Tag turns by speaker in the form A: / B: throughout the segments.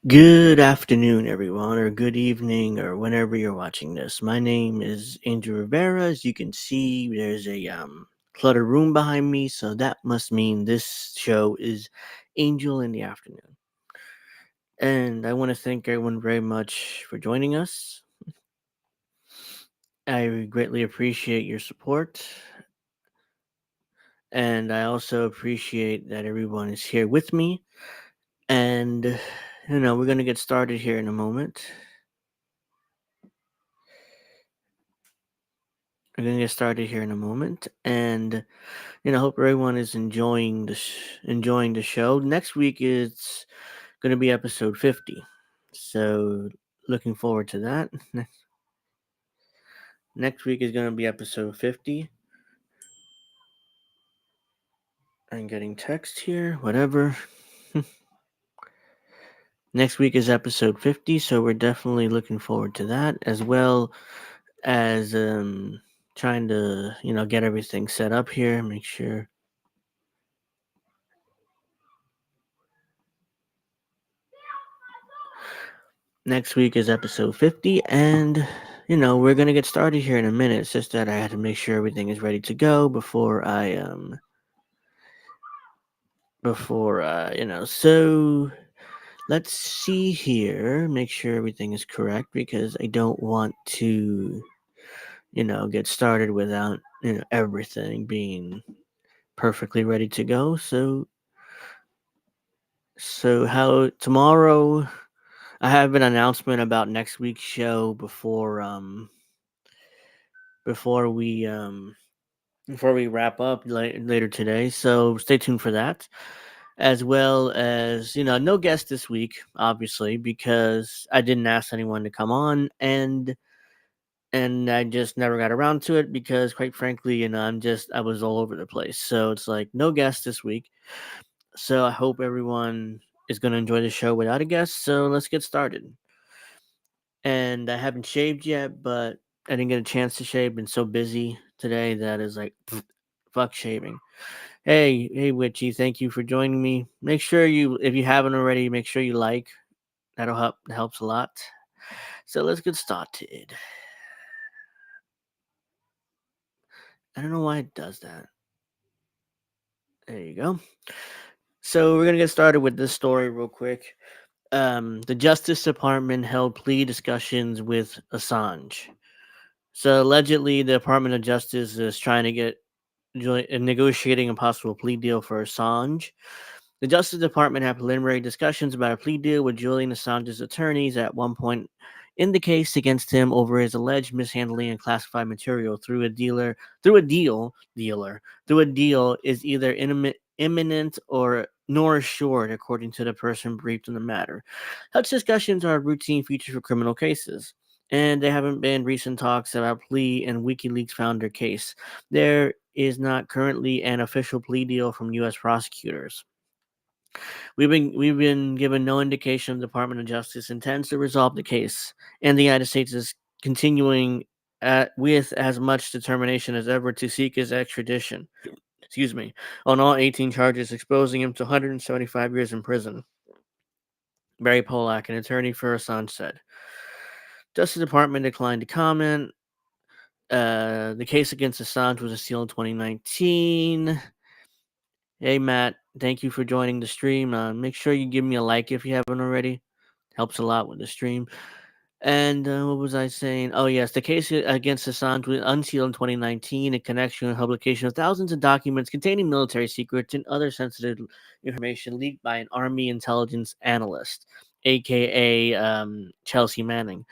A: Good afternoon, everyone, or good evening, or whenever you're watching this. My name is Angel Rivera. As you can see, there's a cluttered room behind me, so that must mean this show is Angel in the Afternoon. And I want to thank everyone very much for joining us. I greatly appreciate your support, and I also appreciate that everyone is here with me. And we're going to get started here in a moment. We're gonna get started here in a moment, and hope everyone is enjoying the show. Next week is gonna be episode 50, so looking forward to that. Next week is gonna be episode 50. I'm getting text here, whatever. Next week is episode 50, so we're definitely looking forward to that, as well as trying to get everything set up here, make sure. Next week is episode 50, and we're gonna get started here in a minute. It's just that I had to make sure everything is ready to go before so let's see here, make sure everything is correct, because I don't want to get started without everything being perfectly ready to go. So how tomorrow I have an announcement about next week's show before we wrap up later today. So stay tuned for that, as well as no guest this week, obviously, because I didn't ask anyone to come on, and I just never got around to it because, quite frankly, I was all over the place. So it's like no guest this week. So I hope everyone is going to enjoy the show without a guest. So let's get started. And I haven't shaved yet, but I didn't get a chance to shave. Been so busy today that is like fuck shaving. Hey, Witchy, thank you for joining me. Make sure if you haven't already, make sure you like. That'll help. That helps a lot. So let's get started. I don't know why it does that. There you go. So we're gonna get started with this story real quick. The Justice Department held plea discussions with Assange. So allegedly, the Department of Justice is trying to get negotiating a possible plea deal for Assange. The Justice Department had preliminary discussions about a plea deal with Julian Assange's attorneys at one point in the case against him over his alleged mishandling of classified material through a deal is either imminent or nor assured, according to the person briefed on the matter. Such discussions are a routine feature for criminal cases, and there haven't been recent talks about plea and WikiLeaks founder case. There is not currently an official plea deal from U.S. prosecutors. We've been given no indication the Department of Justice intends to resolve the case, and the United States is continuing with as much determination as ever to seek his extradition. Excuse me, on all 18 charges, exposing him to 175 years in prison. Barry Polak, an attorney for Assange, said. Justice Department declined to comment. The case against Assange was sealed in 2019. Hey, Matt, thank you for joining the stream. Make sure you give me a like if you haven't already. Helps a lot with the stream. And what was I saying? Oh, yes, the case against Assange was unsealed in 2019 in connection with publication of thousands of documents containing military secrets and other sensitive information leaked by an Army intelligence analyst, aka Chelsea Manning.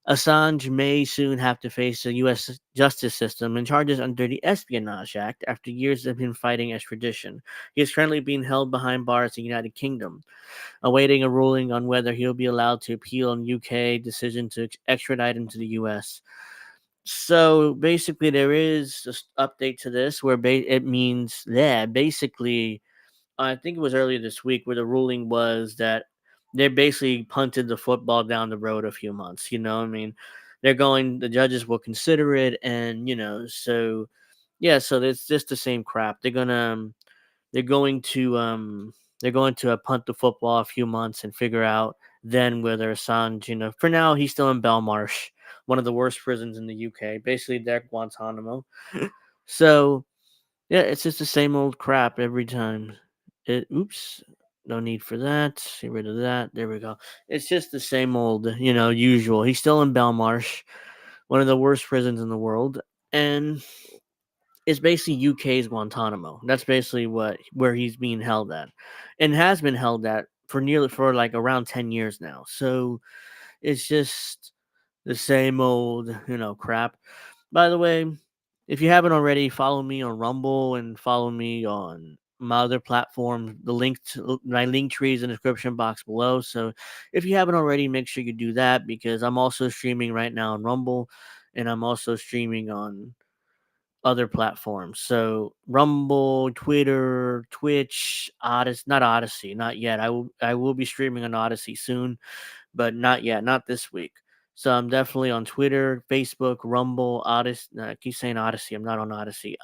A: Assange may soon have to face the U.S. justice system and charges under the Espionage Act after years of him fighting extradition. He is currently being held behind bars in the United Kingdom, awaiting a ruling on whether he'll be allowed to appeal an UK decision to extradite him to the US. So basically, there is an update to this where it means that basically, I think it was earlier this week where the ruling was that they basically punted the football down the road a few months. I mean, the judges will consider it, and so yeah, so it's just the same crap. They're going to punt the football a few months and figure out than whether Assange, for now he's still in Belmarsh, one of the worst prisons in the UK, basically their Guantanamo. So yeah, it's just the same old crap every time. Oops, no need for that. Get rid of that. There we go. It's just the same old, usual. He's still in Belmarsh, one of the worst prisons in the world, and it's basically UK's Guantanamo. That's basically where he's being held at, and has been held at for like around 10 years now. So it's just the same old, crap. By the way, if you haven't already, follow me on Rumble and follow me on my other platform. The link to my link tree is in the description box below. So if you haven't already, make sure you do that because I'm also streaming right now on Rumble and I'm also streaming on other platforms. So Rumble, Twitter, Twitch, Odyssey, not Odyssey, not yet. I will be streaming on Odyssey soon, but not yet, not this week. So I'm definitely on Twitter, Facebook, Rumble, Odyssey. No, I keep saying Odyssey. I'm not on Odyssey.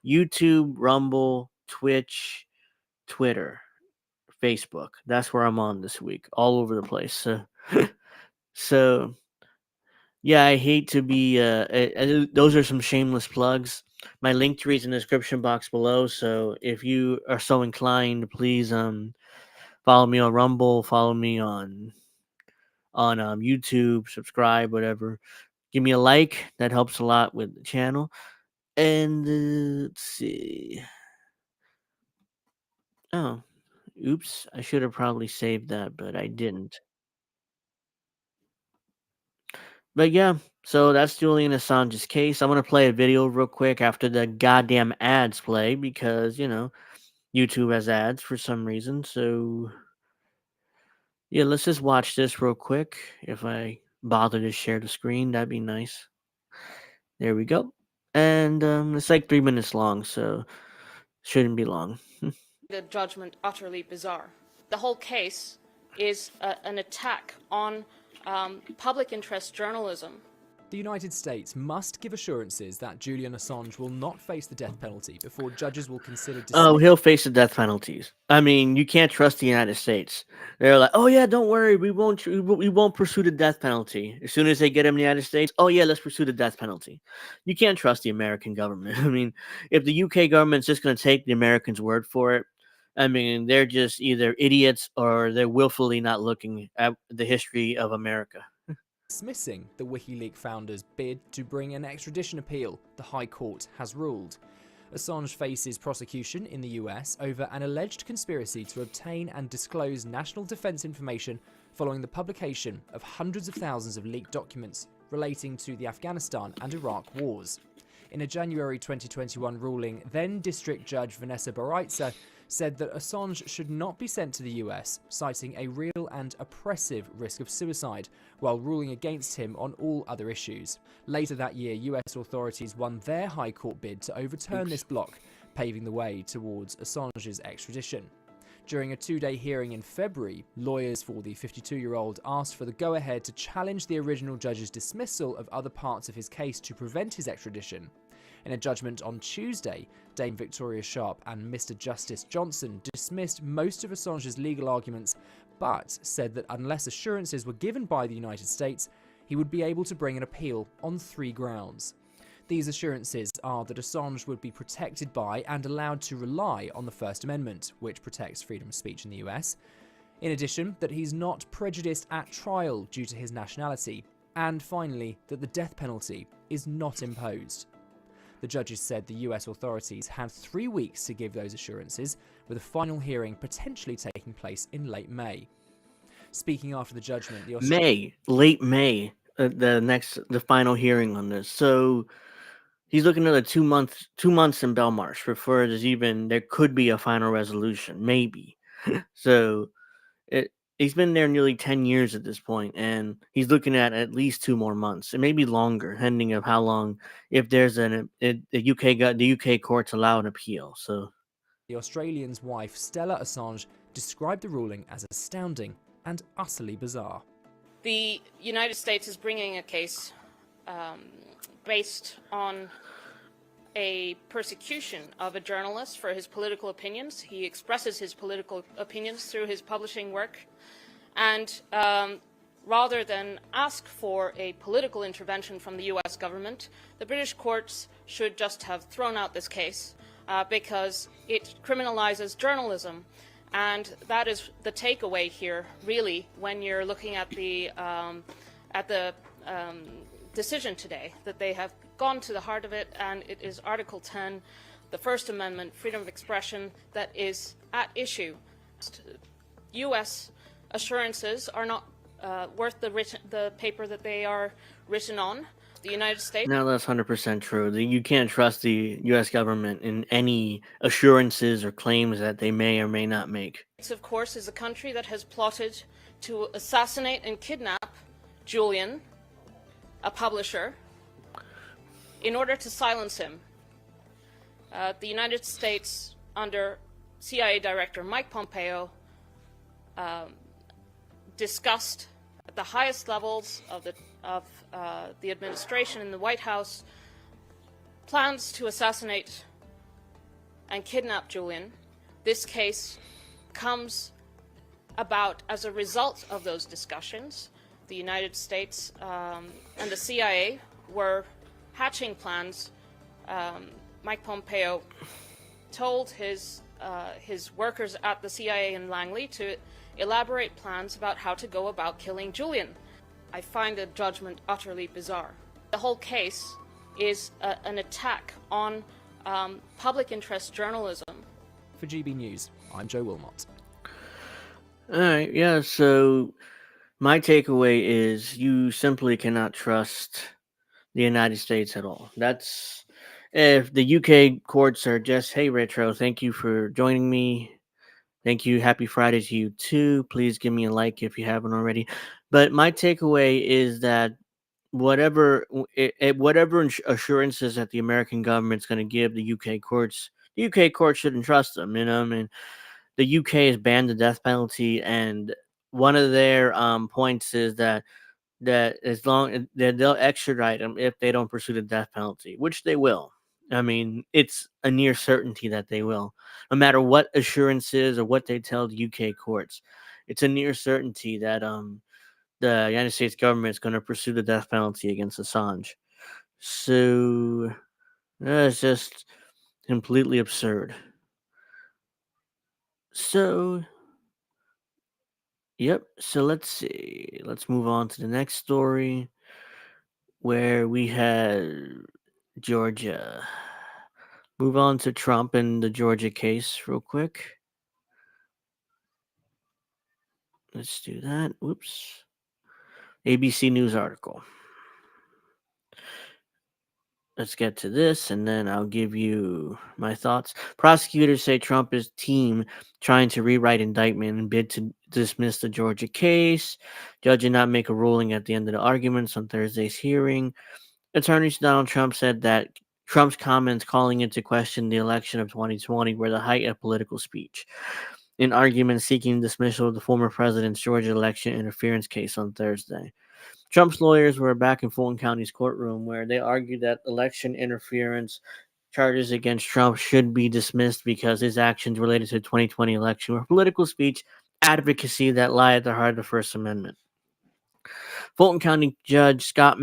A: YouTube, Rumble, Twitch, Twitter, Facebook. That's where I'm on this week, all over the place. So yeah, I hate to be. Those are some shameless plugs. My link tree is in the description box below. So if you are so inclined, please follow me on Rumble, follow me on YouTube, subscribe, whatever. Give me a like. That helps a lot with the channel. And let's see. Oh, oops! I should have probably saved that, but I didn't. But yeah, so that's Julian Assange's case. I'm gonna play a video real quick after the goddamn ads play because YouTube has ads for some reason. So yeah, let's just watch this real quick. If I bother to share the screen, that'd be nice. There we go. And it's like 3 minutes long, so shouldn't be long.
B: The judgment utterly bizarre. The whole case is an attack on public interest journalism.
C: The United States must give assurances that Julian Assange will not face the death penalty before judges will consider
A: Oh,
C: dismissing.
A: he'll face the death penalties. I mean, you can't trust the United States. They're like, "Oh yeah, don't worry, we won't pursue the death penalty." As soon as they get him in the United States, "Oh yeah, let's pursue the death penalty." You can't trust the American government. I mean, if the UK government's just going to take the Americans' word for it, I mean, they're just either idiots or they're willfully not looking at the history of America.
C: Dismissing the WikiLeaks founder's bid to bring an extradition appeal, the High Court has ruled. Assange faces prosecution in the US over an alleged conspiracy to obtain and disclose national defense information following the publication of hundreds of thousands of leaked documents relating to the Afghanistan and Iraq wars. In a January 2021 ruling, then District Judge Vanessa Baraitser said that Assange should not be sent to the US, citing a real and oppressive risk of suicide, while ruling against him on all other issues. Later that year, US authorities won their High Court bid to overturn this block, paving the way towards Assange's extradition. During a two-day hearing in February, lawyers for the 52-year-old asked for the go-ahead to challenge the original judge's dismissal of other parts of his case to prevent his extradition. In a judgment on Tuesday, Dame Victoria Sharp and Mr. Justice Johnson dismissed most of Assange's legal arguments, but said that unless assurances were given by the United States, he would be able to bring an appeal on 3 grounds. These assurances are that Assange would be protected by and allowed to rely on the First Amendment, which protects freedom of speech in the US. In addition, that he's not prejudiced at trial due to his nationality. And finally, that the death penalty is not imposed. The judges said the US authorities had 3 weeks to give those assurances, with a final hearing potentially taking place in late May. Speaking after the judgment,
A: Late May, the final hearing on this. So he's looking at 2 months in Belmarsh before there could be a final resolution, maybe. So he's been there nearly 10 years at this point, and he's looking at least 2 more months, and maybe longer, depending of how long, if there's the UK courts allow an appeal. So
C: the Australian's wife, Stella Assange, described the ruling as astounding and utterly bizarre.
B: The United States is bringing a case based on a persecution of a journalist for his political opinions. He expresses his political opinions through his publishing work. And rather than ask for a political intervention from the US government, the British courts should just have thrown out this case because it criminalizes journalism. And that is the takeaway here, really, when you're looking at the decision today, that they have gone to the heart of it, and it is Article 10, the First Amendment, freedom of expression, that is at issue. U.S. assurances are not worth the paper that they are written on. The United States.
A: Now that's 100% true. You can't trust the U.S. government in any assurances or claims that they may or may not make.
B: Of course, is a country that has plotted to assassinate and kidnap Julian, a publisher, in order to silence him. The United States, under CIA Director Mike Pompeo, discussed at the highest levels of the administration in the White House plans to assassinate and kidnap Julian. This case comes about as a result of those discussions. The United States and the CIA were hatching plans. Mike Pompeo told his workers at the CIA in Langley to elaborate plans about how to go about killing Julian. I find the judgment utterly bizarre. The whole case is an attack on public interest journalism.
C: For GB News, I'm Joe Wilmot.
A: All right, yeah, so my takeaway is you simply cannot trust the United States at all. That's if the UK courts are just, hey, Retro, thank you for joining me. Thank you. Happy Friday to you too. Please give me a like if you haven't already. But my takeaway is that whatever assurances that the American government's going to give the UK courts, the UK courts shouldn't trust them. You know, I mean, the UK has banned the death penalty, and one of their points is that as long that they'll extradite them if they don't pursue the death penalty, which they will. I mean, it's a near certainty that they will, no matter what assurances or what they tell the UK courts. It's a near certainty that the United States government is going to pursue the death penalty against Assange. So it's just completely absurd. So, yep. So let's see. Let's move on to the next story where we had Georgia. Move on to Trump and the Georgia case real quick. Let's do that. Whoops. ABC News article. Let's get to this, and then I'll give you my thoughts. Prosecutors say Trump's team trying to rewrite indictment and bid to dismiss the Georgia case. Judge did not make a ruling at the end of the arguments on Thursday's hearing. Attorneys Donald Trump said that Trump's comments calling into question the election of 2020 were the height of political speech. In arguments seeking dismissal of the former president's Georgia election interference case on Thursday. Trump's lawyers were back in Fulton County's courtroom where they argued that election interference charges against Trump should be dismissed because his actions related to the 2020 election were political speech advocacy that lie at the heart of the First Amendment. Fulton County Judge Scott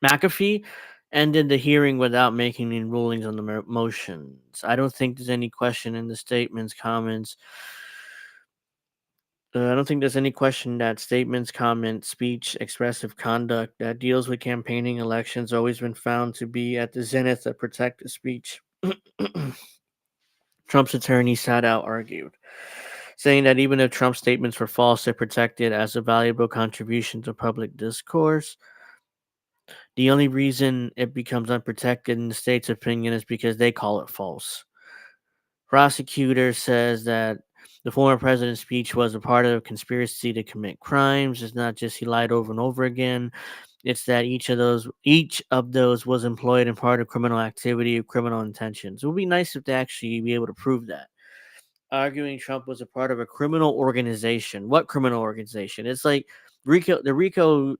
A: McAfee ended the hearing without making any rulings on the motions. I don't think there's any question in the statement's comments. I don't think there's any question that statements, comments, speech, expressive conduct that deals with campaigning elections always been found to be at the zenith of protected speech. Trump's attorney Sadow argued, saying that even if Trump's statements were false, they're protected as a valuable contribution to public discourse. The only reason it becomes unprotected in the state's opinion is because they call it false. Prosecutor says that the former president's speech was a part of a conspiracy to commit crimes. It's not just he lied over and over again. It's that each of those was employed in part of criminal activity or criminal intentions. It would be nice if they actually be able to prove that. Arguing Trump was a part of a criminal organization. What criminal organization? It's like the RICO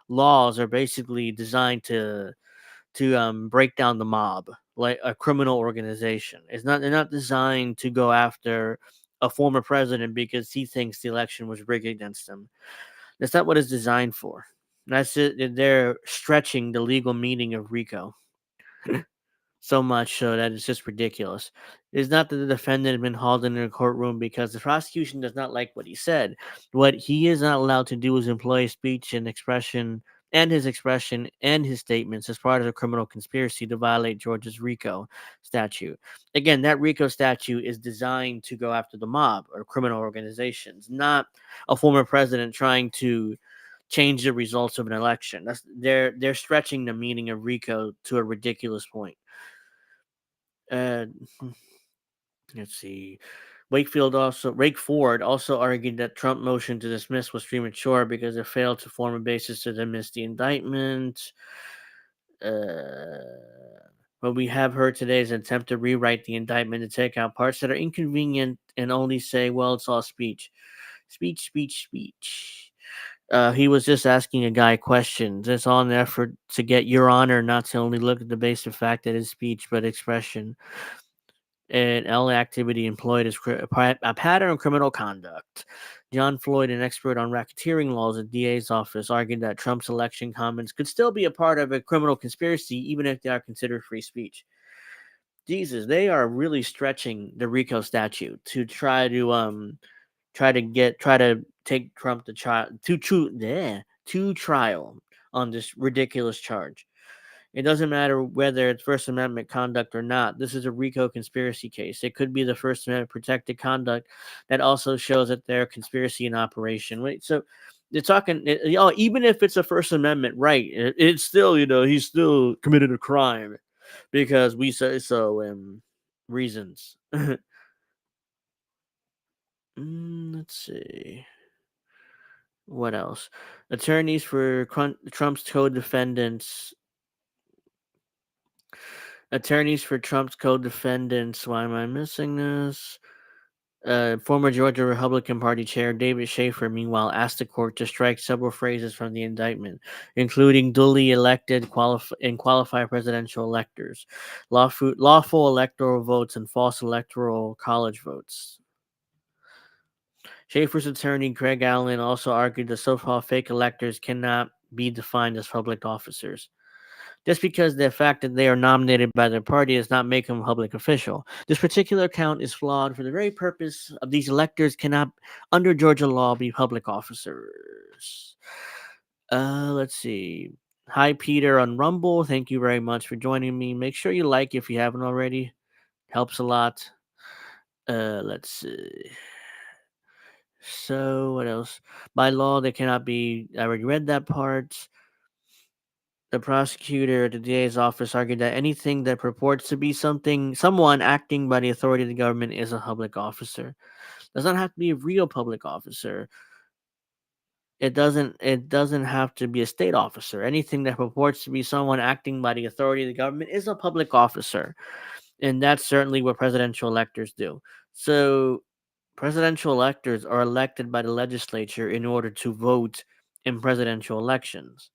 A: laws are basically designed to break down the mob, like a criminal organization. They're not designed to go after a former president because he thinks the election was rigged against him. That's not what it's designed for. That's it. They're stretching the legal meaning of RICO so much so that it's just ridiculous. It's not that the defendant had been hauled into a courtroom because the prosecution does not like what he said. What he is not allowed to do is employ speech and expression and his expression and his statements as part of a criminal conspiracy to violate Georgia's RICO statute. Again, that RICO statute is designed to go after the mob or criminal organizations, not a former president trying to change the results of an election. They're stretching the meaning of RICO to a ridiculous point. Uh, let's see. Wake Ford also argued that Trump motion to dismiss was premature because it failed to form a basis to dismiss the indictment. What we have heard today is an attempt to rewrite the indictment to take out parts that are inconvenient and only say, well, it's all speech. Speech. He was just asking a guy questions. It's all an effort to get Your Honor not to only look at the basic fact that it's speech, but expression. And L activity employed as a pattern of criminal conduct. John Floyd, an expert on racketeering laws at DA's office, argued that Trump's election comments could still be a part of a criminal conspiracy, even if they are considered free speech. Jesus, they are really stretching the RICO statute to try to take Trump to trial on this ridiculous charge. It doesn't matter whether it's First Amendment conduct or not. This is a RICO conspiracy case. It could be the First Amendment protected conduct that also shows that they're conspiracy in operation. Wait, so they're talking, even if it's a First Amendment right, it's still, he's still committed a crime because we say so. Reasons. Let's see. What else? Attorneys for Trump's co-defendants. Why am I missing this? Former Georgia Republican Party Chair David Schaefer, meanwhile, asked the court to strike several phrases from the indictment, including duly elected and qualified presidential electors, lawful electoral votes, and false electoral college votes. Schaefer's attorney, Craig Allen, also argued that so-called fake electors cannot be defined as public officers. Just because the fact that they are nominated by their party does not make them a public official. This particular count is flawed for the very purpose of these electors cannot, under Georgia law, be public officers. Let's see. Hi, Peter on Rumble. Thank you very much for joining me. Make sure you like if you haven't already. Helps a lot. Let's see. So, what else? By law, they cannot be. I already read that part. The prosecutor at the DA's office argued that anything that purports to be someone acting by the authority of the government is a public officer. Does not have to be a real public officer. It doesn't have to be a state officer. Anything that purports to be someone acting by the authority of the government is a public officer. And that's certainly what presidential electors do. So presidential electors are elected by the legislature in order to vote in presidential elections.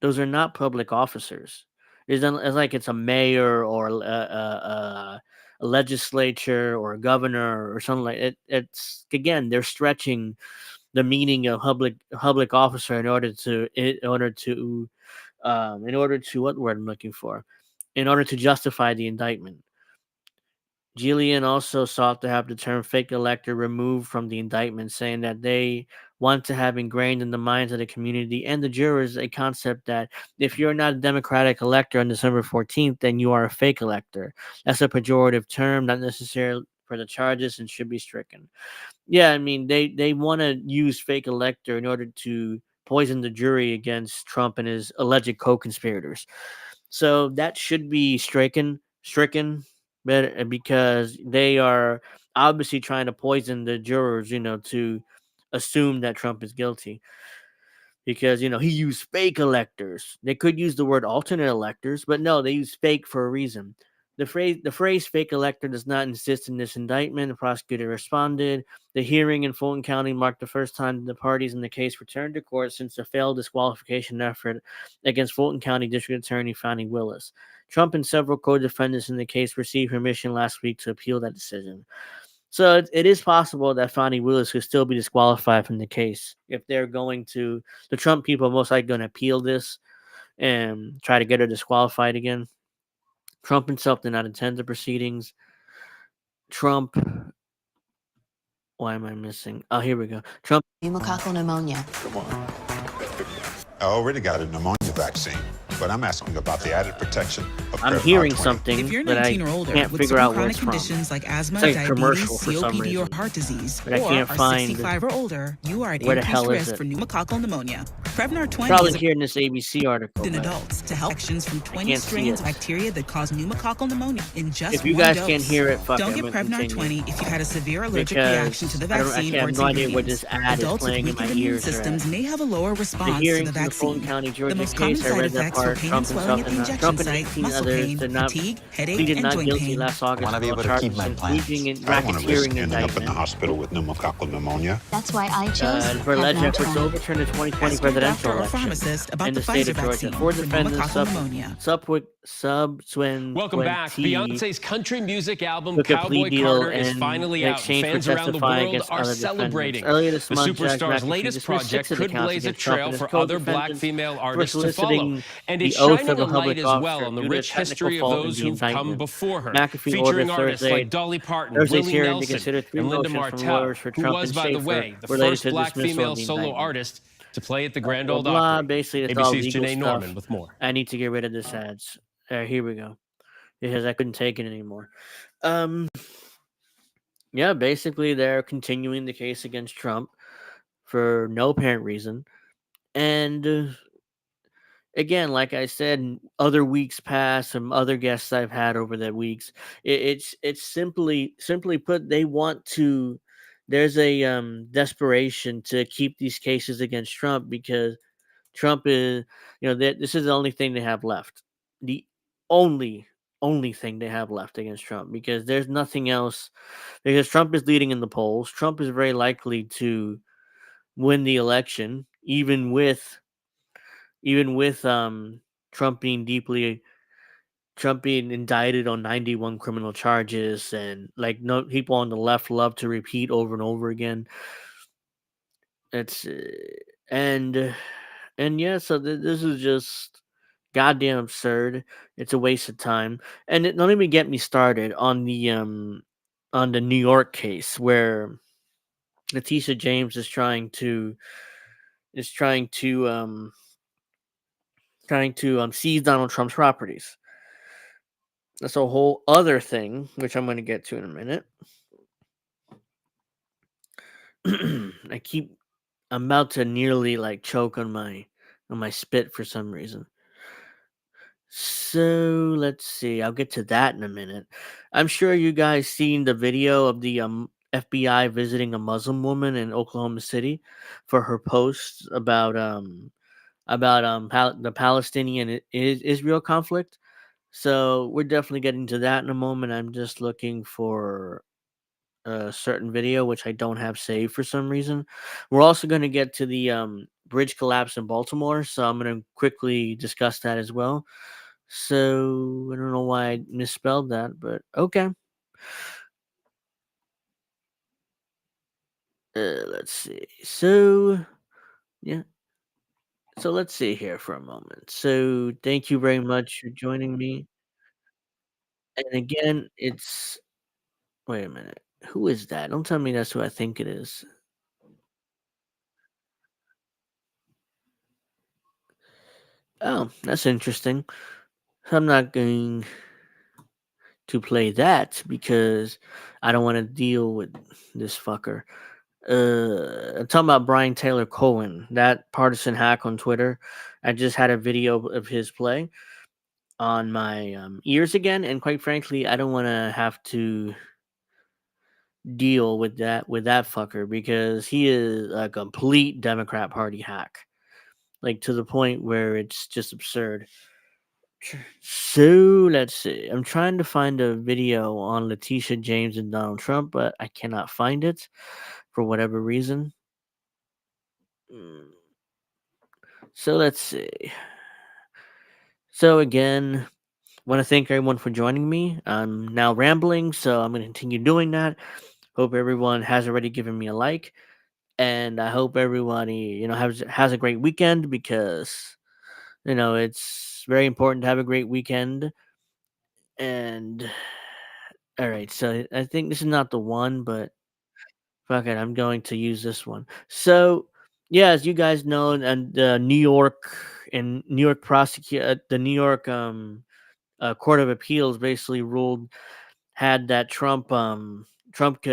A: Those are not public officers. It's like it's a mayor or a legislature or a governor or something like it. It's again, they're stretching the meaning of public officer in order to what word I'm looking for, in order to justify the indictment. Julian also sought to have the term fake elector removed from the indictment, saying that they want to have ingrained in the minds of the community and the jurors a concept that if you're not a Democratic elector on December 14th, then you are a fake elector. That's a pejorative term, not necessarily for the charges, and should be stricken. Yeah, I mean, they want to use fake elector in order to poison the jury against Trump and his alleged co-conspirators. So that should be stricken, because they are obviously trying to poison the jurors, to assume that Trump is guilty. Because, he used fake electors. They could use the word alternate electors, but no, they use fake for a reason. The phrase fake elector does not exist in this indictment. The prosecutor responded. The hearing in Fulton County marked the first time the parties in the case returned to court since the failed disqualification effort against Fulton County District Attorney Fani Willis. Trump and several co-defendants in the case received permission last week to appeal that decision. So it is possible that Fonnie Willis could still be disqualified from the case if they're going to. The Trump people are most likely going to appeal this and try to get her disqualified again. Trump himself did not attend the proceedings. Trump. Why am I missing? Oh, here we go. Trump.
D: Pneumococcal pneumonia.
E: Come on. I already got a pneumonia vaccine, but I'm asking about the added protection of
A: I'm
E: Prevnar
A: hearing
E: 20.
A: something
F: If you're
A: that I
F: 19 or older
A: can't
F: with
A: figure
F: certain
A: out where
F: chronic
A: it's from.
F: conditions like asthma,
A: It's like a
F: diabetes,
A: commercial for some
F: COPD, or
A: reason.
F: heart disease,
A: But I
F: or
A: can't
F: are
A: find
F: 65 or older, you are at
A: where the
F: increased
A: hell is
F: risk
A: it.
F: for pneumococcal pneummonia. Prevnar 20
A: Probably
F: is
A: here in this ABC article.
F: in
A: but
F: adults to help infections from 20
A: can't see
F: strains
A: it.
F: of bacteria that cause pneumococcal pneumonia in just
A: If you
F: one
A: guys
F: dose.
A: can't hear it, fuck
F: Don't
A: it,
F: get
A: I'm gonna
F: Prevnar
A: continue.
F: 20 if you had a severe allergic
A: Because
F: reaction to the
A: I
F: vaccine
A: have
F: or its
A: no idea where
F: ingredients.
A: this ad is
F: Adults with
A: playing in my
F: weakened immune
A: ears.
F: systems may have a lower
A: The
F: response to
A: hearing
F: the
A: from the Fulton
F: vaccine.
A: County,
F: The
A: Georgia
F: most common
A: case, I
F: side
A: read that
F: effects were
A: part.
F: pain
A: Trump
F: and swelling
A: himself
F: at the
A: and
F: injection
A: Trump and
F: site,
A: 18
F: muscle
A: others
F: pain,
A: did not
F: fatigue, headache,
A: pleaded
F: and
A: not
F: joint
A: guilty
F: pain.
A: last August.
G: I want to be
A: on
G: able to
A: charges
G: keep my
A: of
G: plans.
A: engaging in
E: I don't want to risk
A: racketeering
E: ending up in the
A: indictment.
E: hospital with pneumococcal pneumonia.
D: That's why I chose
A: For alleged
D: Prevnar
A: efforts to
D: 20.
A: overturn the 2020
F: Ask your
A: presidential
F: doctor or
A: election
F: pharmacist about
A: in
F: the
A: the state
F: Pfizer
A: of Georgia.
F: vaccine
A: Four
F: for
A: defendants
F: pneumococcal pneumonia.
A: subsequent
H: Welcome back. Beyonce's country music album
A: took a plea
H: Cowboy
A: deal
H: Carter is
A: in
H: finally out.
A: exchange for
H: Fans around the
A: testifying
H: world
A: against
H: are
A: other
H: celebrating.
A: defendants. Earlier this
H: The
A: month, Judge
H: superstar's
A: McAfee
H: latest
A: dismissed
H: project
A: 6 of the
H: could
A: counts
H: blaze a
A: against Trump
H: trail
A: and his
H: for other black
A: co-defendants
H: female
A: for
H: artists to follow.
A: soliciting
H: And
A: the
H: it's
A: oath
H: shining
A: of
H: a
A: a
H: light
A: public
H: as well
A: officer
H: on the
A: due to a
H: rich
A: technical
H: history of
A: fault in
H: those
A: the
H: who've come
A: indictment.
H: before her,
A: McAfee
H: featuring
A: ordered
H: artists
A: Thursday,
H: like Dolly Parton,
A: Thursday's
H: Willie
A: hearing to
H: Nelson,
A: consider 3
H: and Linda
A: motions from
H: Martell,
A: lawyers for
H: who
A: Trump
H: was,
A: and
H: by the
A: Schaefer
H: way, the
A: related
H: first
A: to
H: black
A: dismissal
H: female
A: of the
H: solo
A: indictment.
H: artist to play at the Grand
A: Blah,
H: Ole
A: blah,
H: Opry.
A: basically, it's all
H: ABC's
A: legal
H: Janae
A: stuff.
H: Norman with more.
A: I need to get rid of this ads. Here we go. Because I couldn't take it anymore. Yeah, basically they're continuing the case against Trump for no apparent reason. And again, like I said, other weeks past, some other guests I've had over the weeks, it's simply put, they want to. There's a desperation to keep these cases against Trump because Trump is, this is the only thing they have left. The only thing they have left against Trump because there's nothing else. Because Trump is leading in the polls. Trump is very likely to win the election, even with Trump being indicted on 91 criminal charges, and like no people on the left love to repeat over and over again. It's and yeah, so this is just goddamn absurd. It's a waste of time, and don't even get me started on the New York case where Letitia James is trying to seize Donald Trump's properties. That's a whole other thing, which I'm going to get to in a minute. I'm about to nearly like choke on my spit for some reason. So let's see. I'll get to that in a minute. I'm sure you guys seen the video of the FBI visiting a Muslim woman in Oklahoma City for her posts about the Palestinian Israel conflict. So we're definitely getting to that in a moment. I'm just looking for a certain video which I don't have saved for some reason. We're also going to get to the bridge collapse in Baltimore, so I'm going to quickly discuss that as well. So I don't know why I misspelled that, but okay. Let's see. So yeah. So let's see here for a moment. So thank you very much for joining me. And again, it's wait a minute. Who is that? Don't tell me that's who I think it is. Oh, that's interesting. I'm not going to play that because I don't want to deal with this fucker. I'm talking about Brian Taylor Cohen, that partisan hack on Twitter. I just had a video of his play on my ears again, and quite frankly, I don't want to have to deal with that fucker because he is a complete Democrat Party hack, like to the point where it's just absurd. So let's see. I'm trying to find a video on Letitia James and Donald Trump, but I cannot find it for whatever reason. So let's see. So again, want to thank everyone for joining me. I'm now rambling, so I'm going to continue doing that. Hope everyone has already given me a like, and I hope everybody has a great weekend, because it's very important to have a great weekend. And all right, so I think this is not the one, but fuck it, I'm going to use this one. So, yeah, as you guys know, and New York the New York Court of Appeals basically ruled had that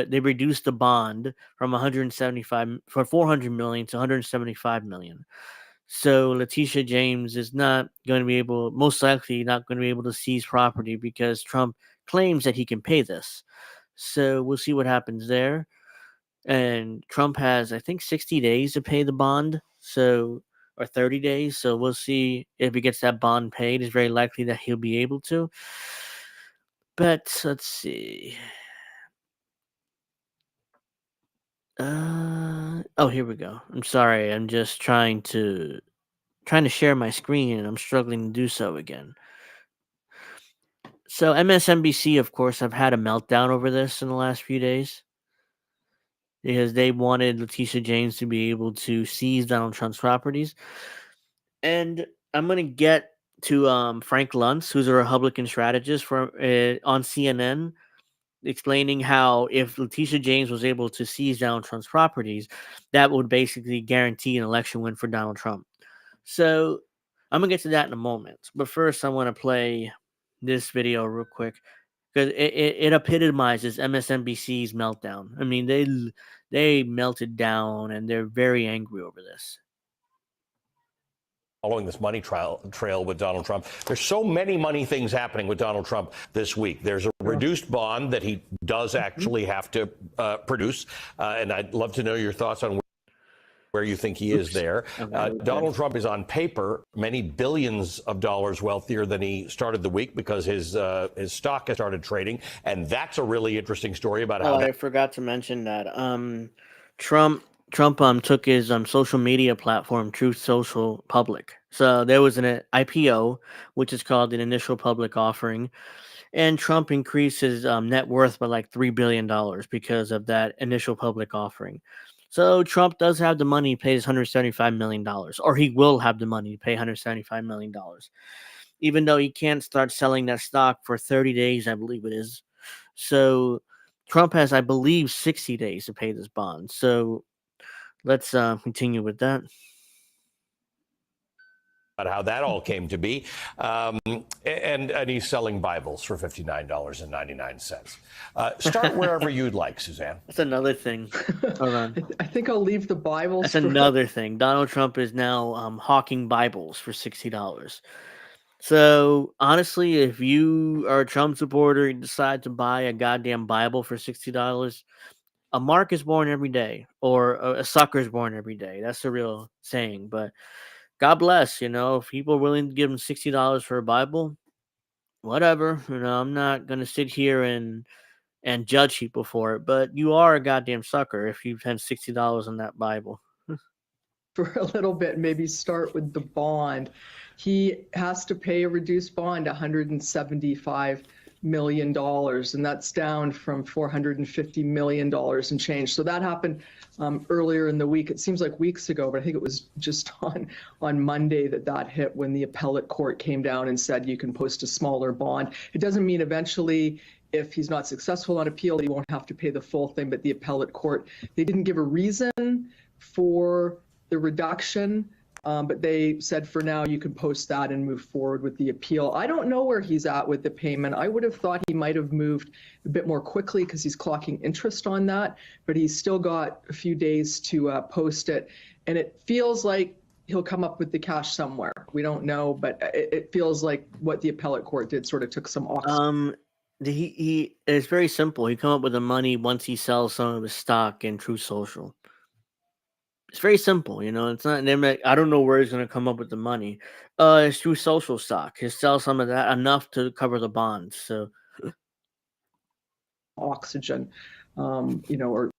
A: they reduced the bond from 175 for 400 million to 175 million. So Letitia James is not going to be able, most likely not going to be able to seize property, because Trump claims that he can pay this. So we'll see what happens there. And Trump has, I think, 60 days to pay the bond. So, or 30 days. So we'll see if he gets that bond paid. It's very likely that he'll be able to. But let's see. Oh, here we go. I'm sorry. I'm just trying to share my screen, and I'm struggling to do so again. So MSNBC, of course, have had a meltdown over this in the last few days, because they wanted Letitia James to be able to seize Donald Trump's properties. And I'm going to get to Frank Luntz, who's a Republican strategist on CNN, explaining how if Letitia James was able to seize Donald Trump's properties, that would basically guarantee an election win for Donald Trump. So I'm going to get to that in a moment. But first, I want to play this video real quick, because it epitomizes MSNBC's meltdown. I mean, they melted down, and they're very angry over this.
G: Following this money trail with Donald Trump. There's so many money things happening with Donald Trump this week. There's a reduced bond that he does actually have to produce. And I'd love to know your thoughts on where you think he is there. Donald Trump is on paper many billions of dollars wealthier than he started the week, because his stock has started trading. And that's a really interesting story about how
A: I forgot to mention that Trump took his social media platform, Truth Social, public. So there was an IPO, which is called an initial public offering, and Trump increased his net worth by like $3 billion because of that initial public offering. So Trump does have the money to pay his $175 million, or he will have the money to pay $175 million, even though he can't start selling that stock for 30 days, I believe it is. So Trump has, I believe, 60 days to pay this bond. So let's continue with that.
G: About how that all came to be. And he's selling Bibles for $59.99. Start wherever you'd like, Suzanne.
A: That's another thing. Hold on.
I: I think I'll leave the Bibles.
A: That's another thing. Donald Trump is now hawking Bibles for $60. So honestly, if you are a Trump supporter and decide to buy a goddamn Bible for $60, a mark is born every day, or a sucker is born every day. That's the real saying. But God bless, if people are willing to give them $60 for a Bible, whatever. I'm not going to sit here and judge people for it, but you are a goddamn sucker if you spend $60 on that Bible.
I: For a little bit, maybe start with the bond. He has to pay a reduced bond, $175 million, and that's down from $450 million and change. So that happened earlier in the week. It seems like weeks ago, but I think it was just on Monday that hit, when the appellate court came down and said you can post a smaller bond. It doesn't mean eventually, if he's not successful on appeal, he won't have to pay the full thing, but the appellate court, they didn't give a reason for the reduction. But they said for now you can post that and move forward with the appeal. I don't know where he's at with the payment. I would have thought he might have moved a bit more quickly because he's clocking interest on that, but he's still got a few days to post it. And it feels like he'll come up with the cash somewhere. We don't know, but it feels like what the appellate court did sort of took some off.
A: It's very simple. He come up with the money once he sells some of his stock in Truth Social. It's very simple, it's not, I don't know where he's going to come up with the money. It's Truth Social stock. He'll sell some of that, enough to cover the bonds. So
I: oxygen, or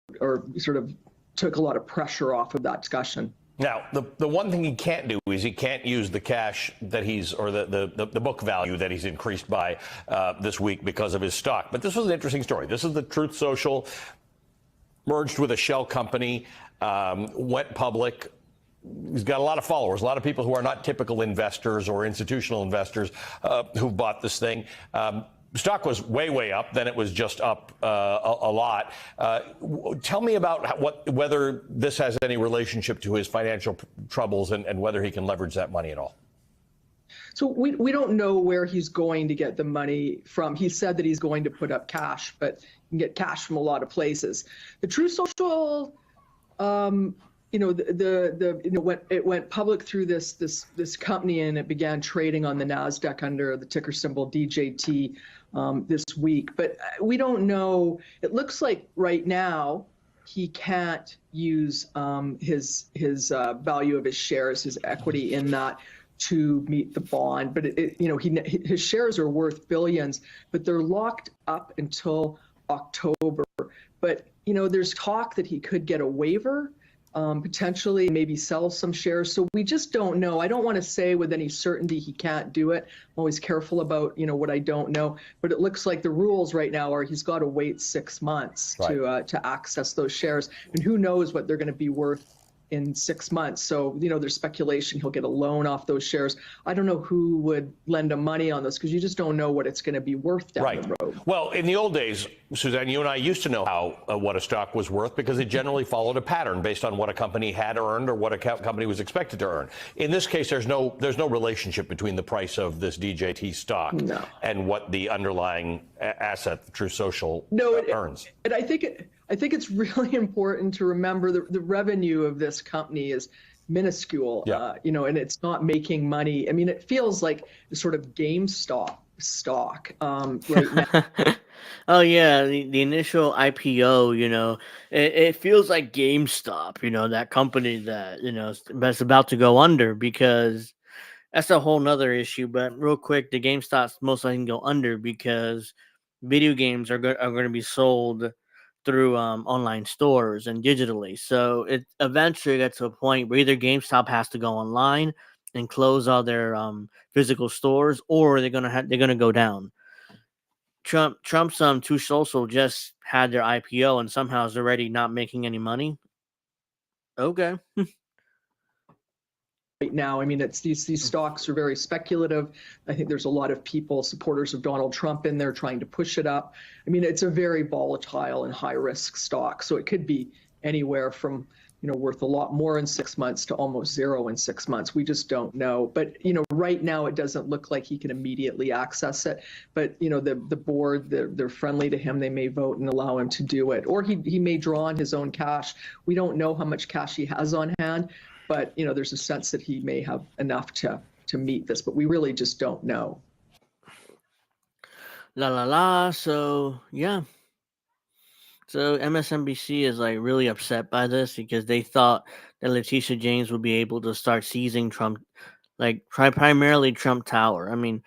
I: sort of took a lot of pressure off of that discussion.
G: Now, the one thing he can't do is he can't use the cash that or the book value that he's increased by this week because of his stock. But this was an interesting story. This is the Truth Social merged with a shell company, went public. He's got a lot of followers, a lot of people who are not typical investors or institutional investors who bought this thing. Stock was way up. Then it was just up a lot. Tell me about whether this has any relationship to his financial troubles and whether he can leverage that money at all.
I: So we don't know where he's going to get the money from. He said that he's going to put up cash, but you can get cash from a lot of places. The True Social, it went public through this company, and it began trading on the NASDAQ under the ticker symbol DJT this week. But we don't know. It looks like right now he can't use his value of his shares, his equity in that, to meet the bond. But his shares are worth billions, but they're locked up until October. But there's talk that he could get a waiver, potentially maybe sell some shares. So we just don't know. I don't want to say with any certainty he can't do it. I'm always careful about what I don't know. But it looks like the rules right now are he's got to wait 6 months to access those shares, and who knows what they're going to be worth in 6 months. So, there's speculation he'll get a loan off those shares. I don't know who would lend him money on this, because you just don't know what it's going to be worth down the road.
G: Well, in the old days, Suzanne, you and I used to know what a stock was worth, because it generally followed a pattern based on what a company had earned or what a company was expected to earn. In this case, there's no relationship between the price of this DJT stock and what the underlying asset, True Social, earns.
I: And I think it's really important to remember the revenue of this company is minuscule, and it's not making money. I mean, it feels like a sort of GameStop stock right now.
A: Oh yeah, the initial IPO, it feels like GameStop, that company that that's about to go under, because that's a whole nother issue. But real quick, the GameStop's most likely can go under because video games are going to be sold through online stores and digitally. So it eventually gets to a point where either GameStop has to go online and close all their physical stores, or they're gonna go down. Trump's True Social just had their IPO and somehow is already not making any money. Okay.
I: Right now, I mean, it's these stocks are very speculative. I think there's a lot of people, supporters of Donald Trump, in there trying to push it up. I mean, it's a very volatile and high risk stock, so it could be anywhere from worth a lot more in 6 months to almost zero in 6 months. We just don't know. But right now it doesn't look like he can immediately access it. But the board, they're friendly to him. They may vote and allow him to do it, or he may draw on his own cash. We don't know how much cash he has on hand. But, there's a sense that he may have enough to meet this, but we really just don't know.
A: So, yeah. So MSNBC is really upset by this because they thought that Letitia James would be able to start seizing Trump, primarily Trump Tower. I mean,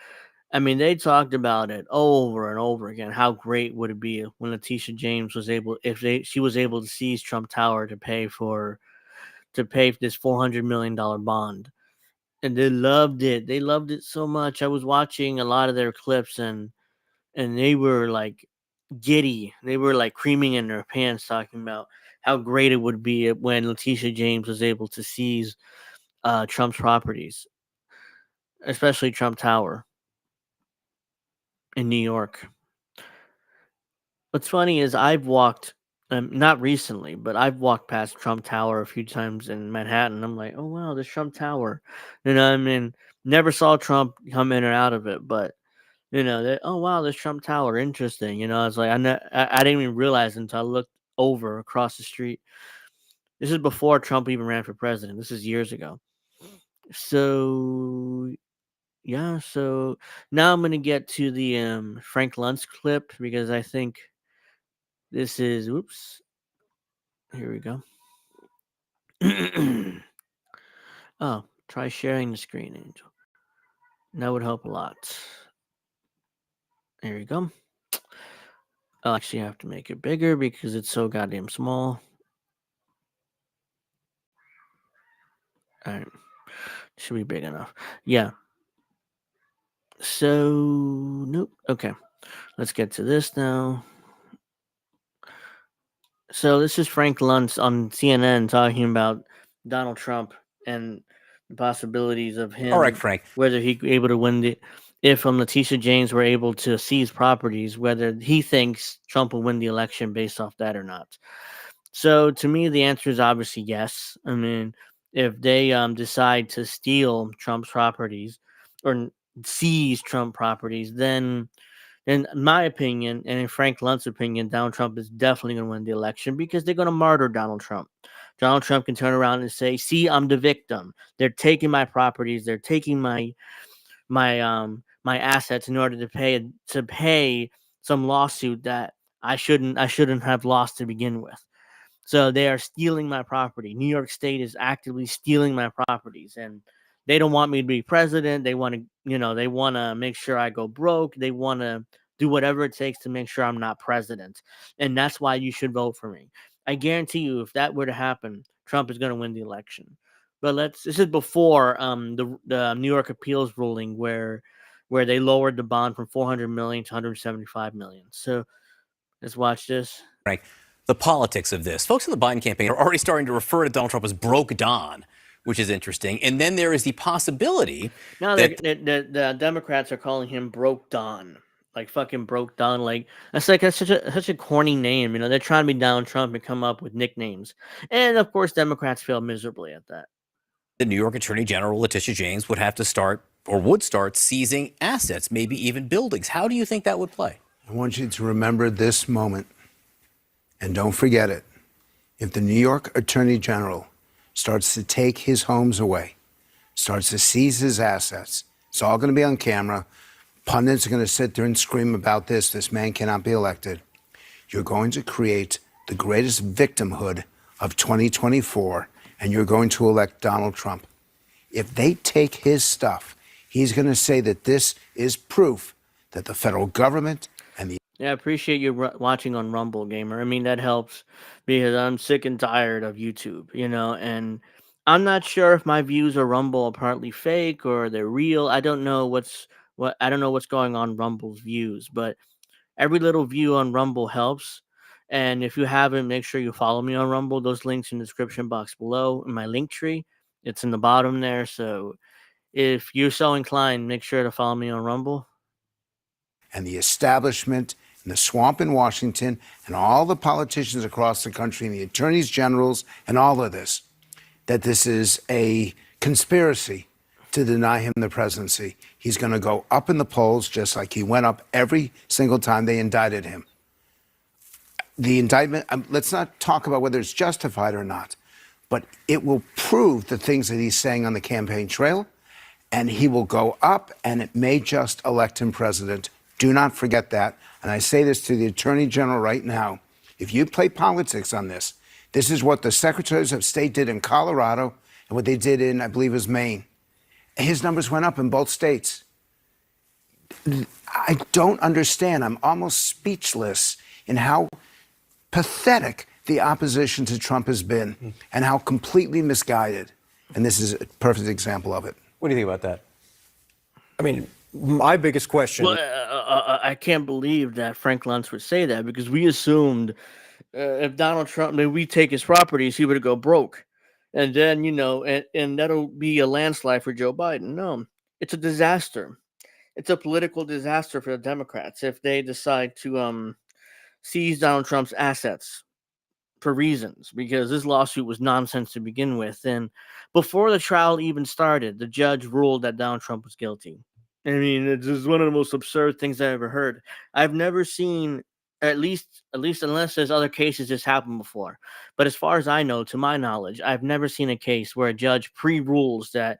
A: they talked about it over and over again. How great would it be when Letitia James was able, she was able to seize Trump Tower to pay for this $400 million bond. And they loved it. They loved it so much. I was watching a lot of their clips and they were giddy. They were creaming in their pants, talking about how great it would be when Letitia James was able to seize Trump's properties, especially Trump Tower in New York. What's funny is I've walked, not recently, but I've walked past Trump Tower a few times in Manhattan. I'm like, oh wow, there's Trump Tower. Never saw Trump come in or out of it, but oh wow, there's Trump Tower. Interesting. It's like I didn't even realize until I looked over across the street. This is before Trump even ran for president. This is years ago. So yeah, so now I'm gonna get to the Frank Luntz clip because I think this is here we go. Oh, try sharing the screen, Angel. That would help a lot. There you go. I'll actually have to make it bigger because it's so goddamn small. All right. Should be big enough. Yeah. So, nope. Okay. Let's get to this now. So this is Frank Luntz on CNN talking about Donald Trump and the possibilities of
J: All right,
A: him,
J: Frank.
A: whether he able to win the, if Letitia James were able to seize properties, whether he thinks Trump will win the election based off that or not. So to me, the answer is obviously yes. I mean, if they decide to steal Trump's properties or seize Trump properties, then in my opinion, and in Frank Lunt's opinion, Donald Trump is definitely going to win the election because they're going to martyr Donald Trump. Donald Trump can turn around and say, "See, I'm the victim. They're taking my properties. They're taking my assets in order to pay some lawsuit that I shouldn't have lost to begin with." So they are stealing my property. New York State is actively stealing my properties, and they don't want me to be president. They want to, they want to make sure I go broke. They want to do whatever it takes to make sure I'm not president, and that's why you should vote for me. I guarantee you, if that were to happen, Trump is going to win the election. But this is before the New York appeals ruling where they lowered the bond from 400 million to 175 million. So let's watch this.
J: Frank, the politics of this. Folks in the Biden campaign are already starting to refer to Donald Trump as broke Don, which is interesting. And then there is the possibility
A: No,
J: that
A: the Democrats are calling him Broke Don, like fucking Broke Don. Like that's such a corny name. They're trying to be Donald Trump and come up with nicknames, and of course, Democrats fail miserably at that.
J: the New York Attorney General, Letitia James, would have to start or would start seizing assets, maybe even buildings. How do you think that would play?
K: I want you to remember this moment, and don't forget it. If the New York Attorney General starts to take his homes away, starts to seize his assets, it's all going to be on camera. Pundits are going to sit there and scream about this. This man cannot be elected. You're going to create the greatest victimhood of 2024, and you're going to elect Donald Trump. If they take his stuff, he's going to say that this is proof that the federal government and the
A: Yeah, I appreciate you watching on Rumble, Gamer. I mean, that helps because I'm sick and tired of YouTube, and I'm not sure if my views on Rumble are partly fake or they're real. I don't know what's going on Rumble's views, but every little view on Rumble helps. And if you haven't, make sure you follow me on Rumble. Those links in the description box below in my link tree. It's in the bottom there. So if you're so inclined, make sure to follow me on Rumble.
K: and the establishment and the swamp in Washington and all the politicians across the country and the attorneys generals and all of this, that this is a conspiracy to deny him the presidency. He's going to go up in the polls just like he went up every single time they indicted him. The indictment, let's not talk about whether it's justified or not, but it will prove the things that he's saying on the campaign trail, and he will go up, and it may just elect him president. Do not forget that. And I say this to the Attorney General right now. If you play politics on this, this is what the secretaries of state did in Colorado and what they did in, I believe, was Maine. His numbers went up in both states. I don't understand. I'm almost speechless in how pathetic the opposition to Trump has been and how completely misguided. And this is a perfect example of it.
L: What do you think about that? I mean, my biggest question.
A: Well, I can't believe that Frank Luntz would say that because we assumed if Donald Trump, we take his properties, he would go broke. And then, and that'll be a landslide for Joe Biden. No, it's a disaster. It's a political disaster for the Democrats if they decide to seize Donald Trump's assets for reasons, because this lawsuit was nonsense to begin with. And before the trial even started, the judge ruled that Donald Trump was guilty. I mean, it's just one of the most absurd things I ever heard. I've never seen, at least unless there's other cases this happened before. But as far as I know, to my knowledge, I've never seen a case where a judge pre-rules that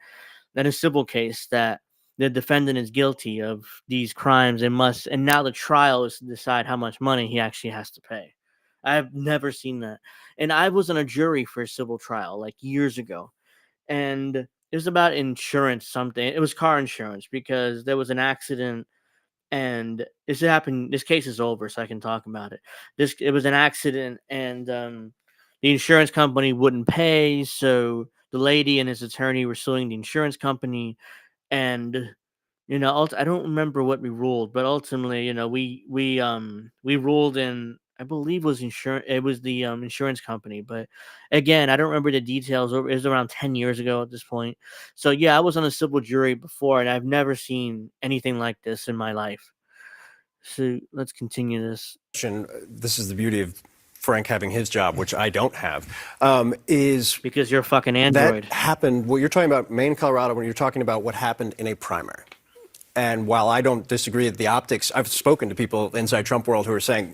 A: a civil case that the defendant is guilty of these crimes and now the trial is to decide how much money he actually has to pay. I've never seen that. And I was on a jury for a civil trial like years ago. And it was about insurance something. It was car insurance because there was an accident and this happened. This case is over, so I can talk about it. It was an accident and the insurance company wouldn't pay. So the lady and his attorney were suing the insurance company. And I don't remember what we ruled, but ultimately, we ruled in I believe was insurance. It was the insurance company, but again, I don't remember the details. It was around 10 years ago at this point. So yeah, I was on a civil jury before, and I've never seen anything like this in my life. So let's continue this.
L: This is the beauty of Frank having his job, which I don't have, is
A: because you're a fucking android.
L: That happened. Well, you're talking about Maine, Colorado, when you're talking about what happened in a primary. And while I don't disagree with the optics, I've spoken to people inside Trump world who are saying,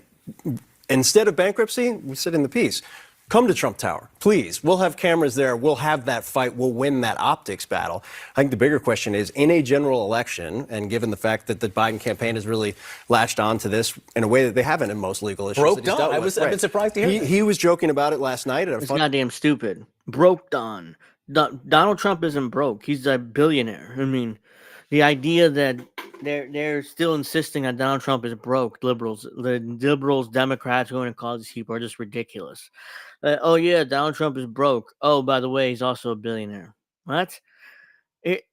L: instead of bankruptcy, we sit in the peace. Come to Trump Tower, please. We'll have cameras there. We'll have that fight. We'll win that optics battle. I think the bigger question is, in a general election, and given the fact that the Biden campaign has really latched on to this in a way that they haven't in most legal issues.
J: Broke down. I've been surprised to hear that.
L: He was joking about it last night.
A: It's goddamn stupid. Broke down. Donald Trump isn't broke. He's a billionaire. I mean, the idea that they're still insisting that Donald Trump is broke, the Democrats going to call these people are just ridiculous. Oh yeah, Donald Trump is broke. Oh, by the way, he's also a billionaire. What?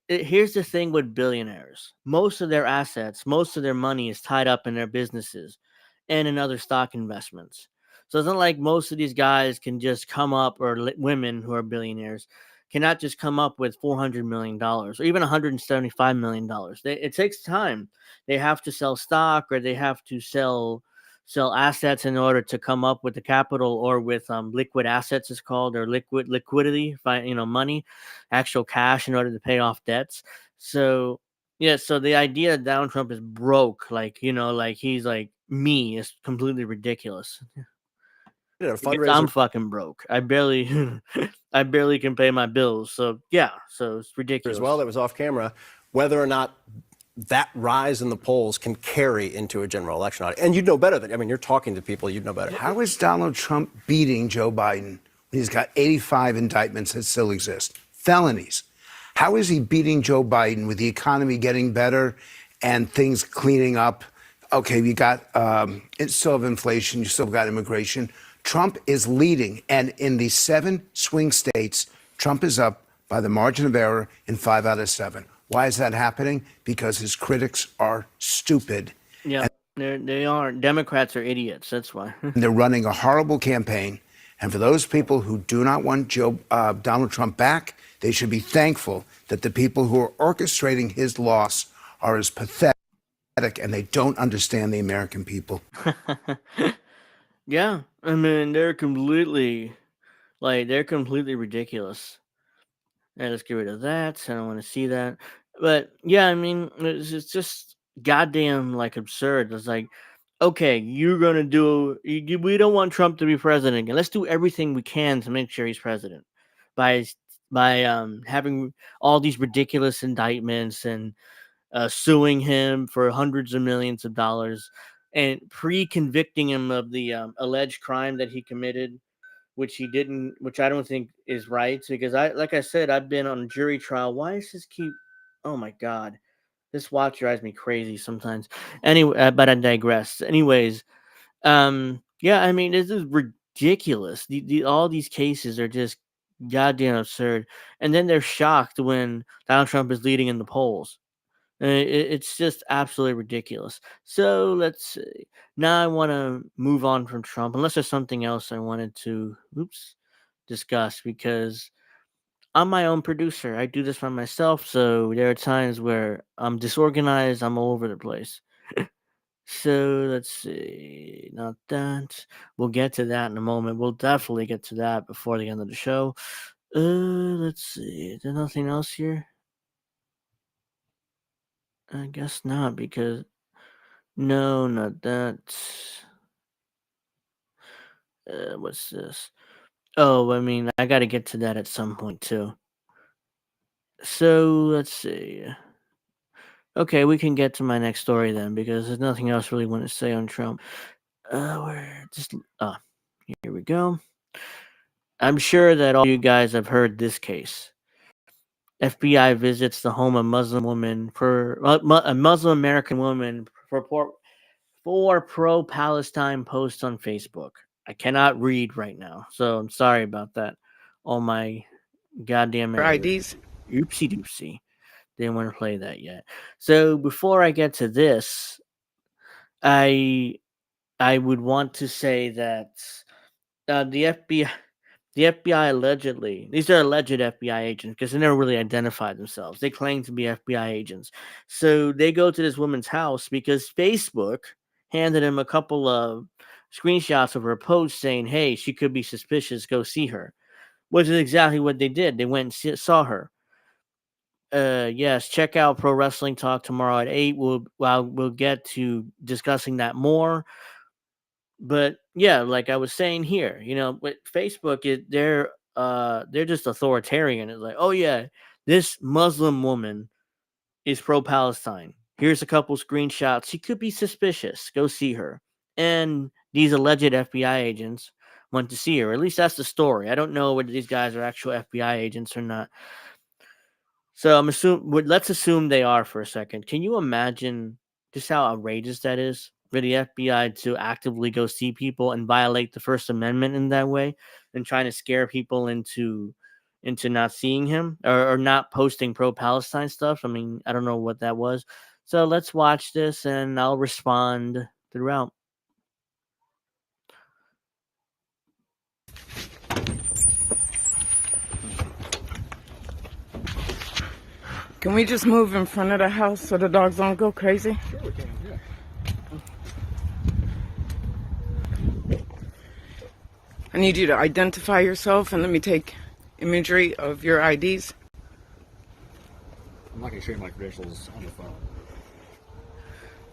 A: Here's the thing with billionaires. Most of their assets, most of their money is tied up in their businesses and in other stock investments. So it's not like most of these guys can just come up, or women who are billionaires cannot just come up with $400 million or even $175 million. It takes time. They have to sell stock, or they have to sell assets in order to come up with the capital, or with liquid assets is called, or liquidity, money, actual cash, in order to pay off debts. So yeah, so the idea that Donald Trump is broke, like he's like me, is completely ridiculous. I'm fucking broke. I barely can pay my bills. So yeah, so it's ridiculous.
L: As well, that was off camera, whether or not that rise in the polls can carry into a general election audit. And you'd know better you're talking to people, you'd know better.
K: How is Donald Trump beating Joe Biden when he's got 85 indictments that still exist? Felonies. How is he beating Joe Biden with the economy getting better and things cleaning up? Okay, you got it's still have inflation, you still got immigration. Trump is leading, and in the 7 swing states, Trump is up by the margin of error in 5 out of 7. Why is that happening? Because his critics are stupid.
A: Yeah, they are. Democrats are idiots. That's why.
K: They're running a horrible campaign. And for those people who do not want Donald Trump back, they should be thankful that the people who are orchestrating his loss are as pathetic, and they don't understand the American people.
A: Yeah, I mean, they're completely ridiculous. Yeah, let's get rid of that. I don't want to see that. But yeah, I mean, it's just goddamn absurd. It's like, okay, you're gonna do. We don't want Trump to be president again. Let's do everything we can to make sure he's president by having all these ridiculous indictments and suing him for hundreds of millions of dollars, and pre-convicting him of the alleged crime that he committed, which he didn't, which I don't think is right, because like I said, I've been on a jury trial. Why does this keep? Oh my God, this watch drives me crazy sometimes. Anyway, but I digress. Anyways, yeah, I mean, this is ridiculous. All these cases are just goddamn absurd, and then they're shocked when Donald Trump is leading in the polls. It's just absolutely ridiculous. So let's see. Now I want to move on from Trump, unless there's something else I wanted to discuss, because I'm my own producer. I do this by myself, so there are times where I'm disorganized. I'm all over the place. So let's see. Not that. We'll get to that in a moment. We'll definitely get to that before the end of the show. Let's see. Is there nothing else here? I guess not, because no, not that. What's this? Oh, I mean, I got to get to that at some point too. So let's see. Okay, we can get to my next story then, because there's nothing else really want to say on Trump. Here we go. I'm sure that all you guys have heard this case. FBI visits the home of Muslim woman for a Muslim American woman for pro-Palestine posts on Facebook. I cannot read right now, so I'm sorry about that. Oh my goddamn IDs. Oopsie doopsie. Didn't want to play that yet. So before I get to this, I I would want to say that the FBI allegedly, these are alleged FBI agents because they never really identified themselves. They claim to be FBI agents. So they go to this woman's house because Facebook handed him a couple of screenshots of her post saying, hey, she could be suspicious, go see her, which is exactly what they did. They went and saw her. Yes, check out Pro Wrestling Talk tomorrow at 8. We'll get to discussing that more. But yeah, like I was saying here, with Facebook, they're just authoritarian. It's like, oh yeah, this Muslim woman is pro-Palestine. Here's a couple screenshots. She could be suspicious. Go see her. And these alleged FBI agents went to see her. At least that's the story. I don't know whether these guys are actual FBI agents or not. So let's assume they are for a second. Can you imagine just how outrageous that is for the FBI to actively go see people and violate the First Amendment in that way and trying to scare people into not seeing him or not posting pro-Palestine stuff? I mean, I don't know what that was. So let's watch this and I'll respond throughout.
M: Can we just move in front of the house so the dogs don't go crazy?
L: Sure we can, yeah.
M: I need you to identify yourself and let me take imagery of your IDs.
N: I'm not going to show you my credentials on the phone.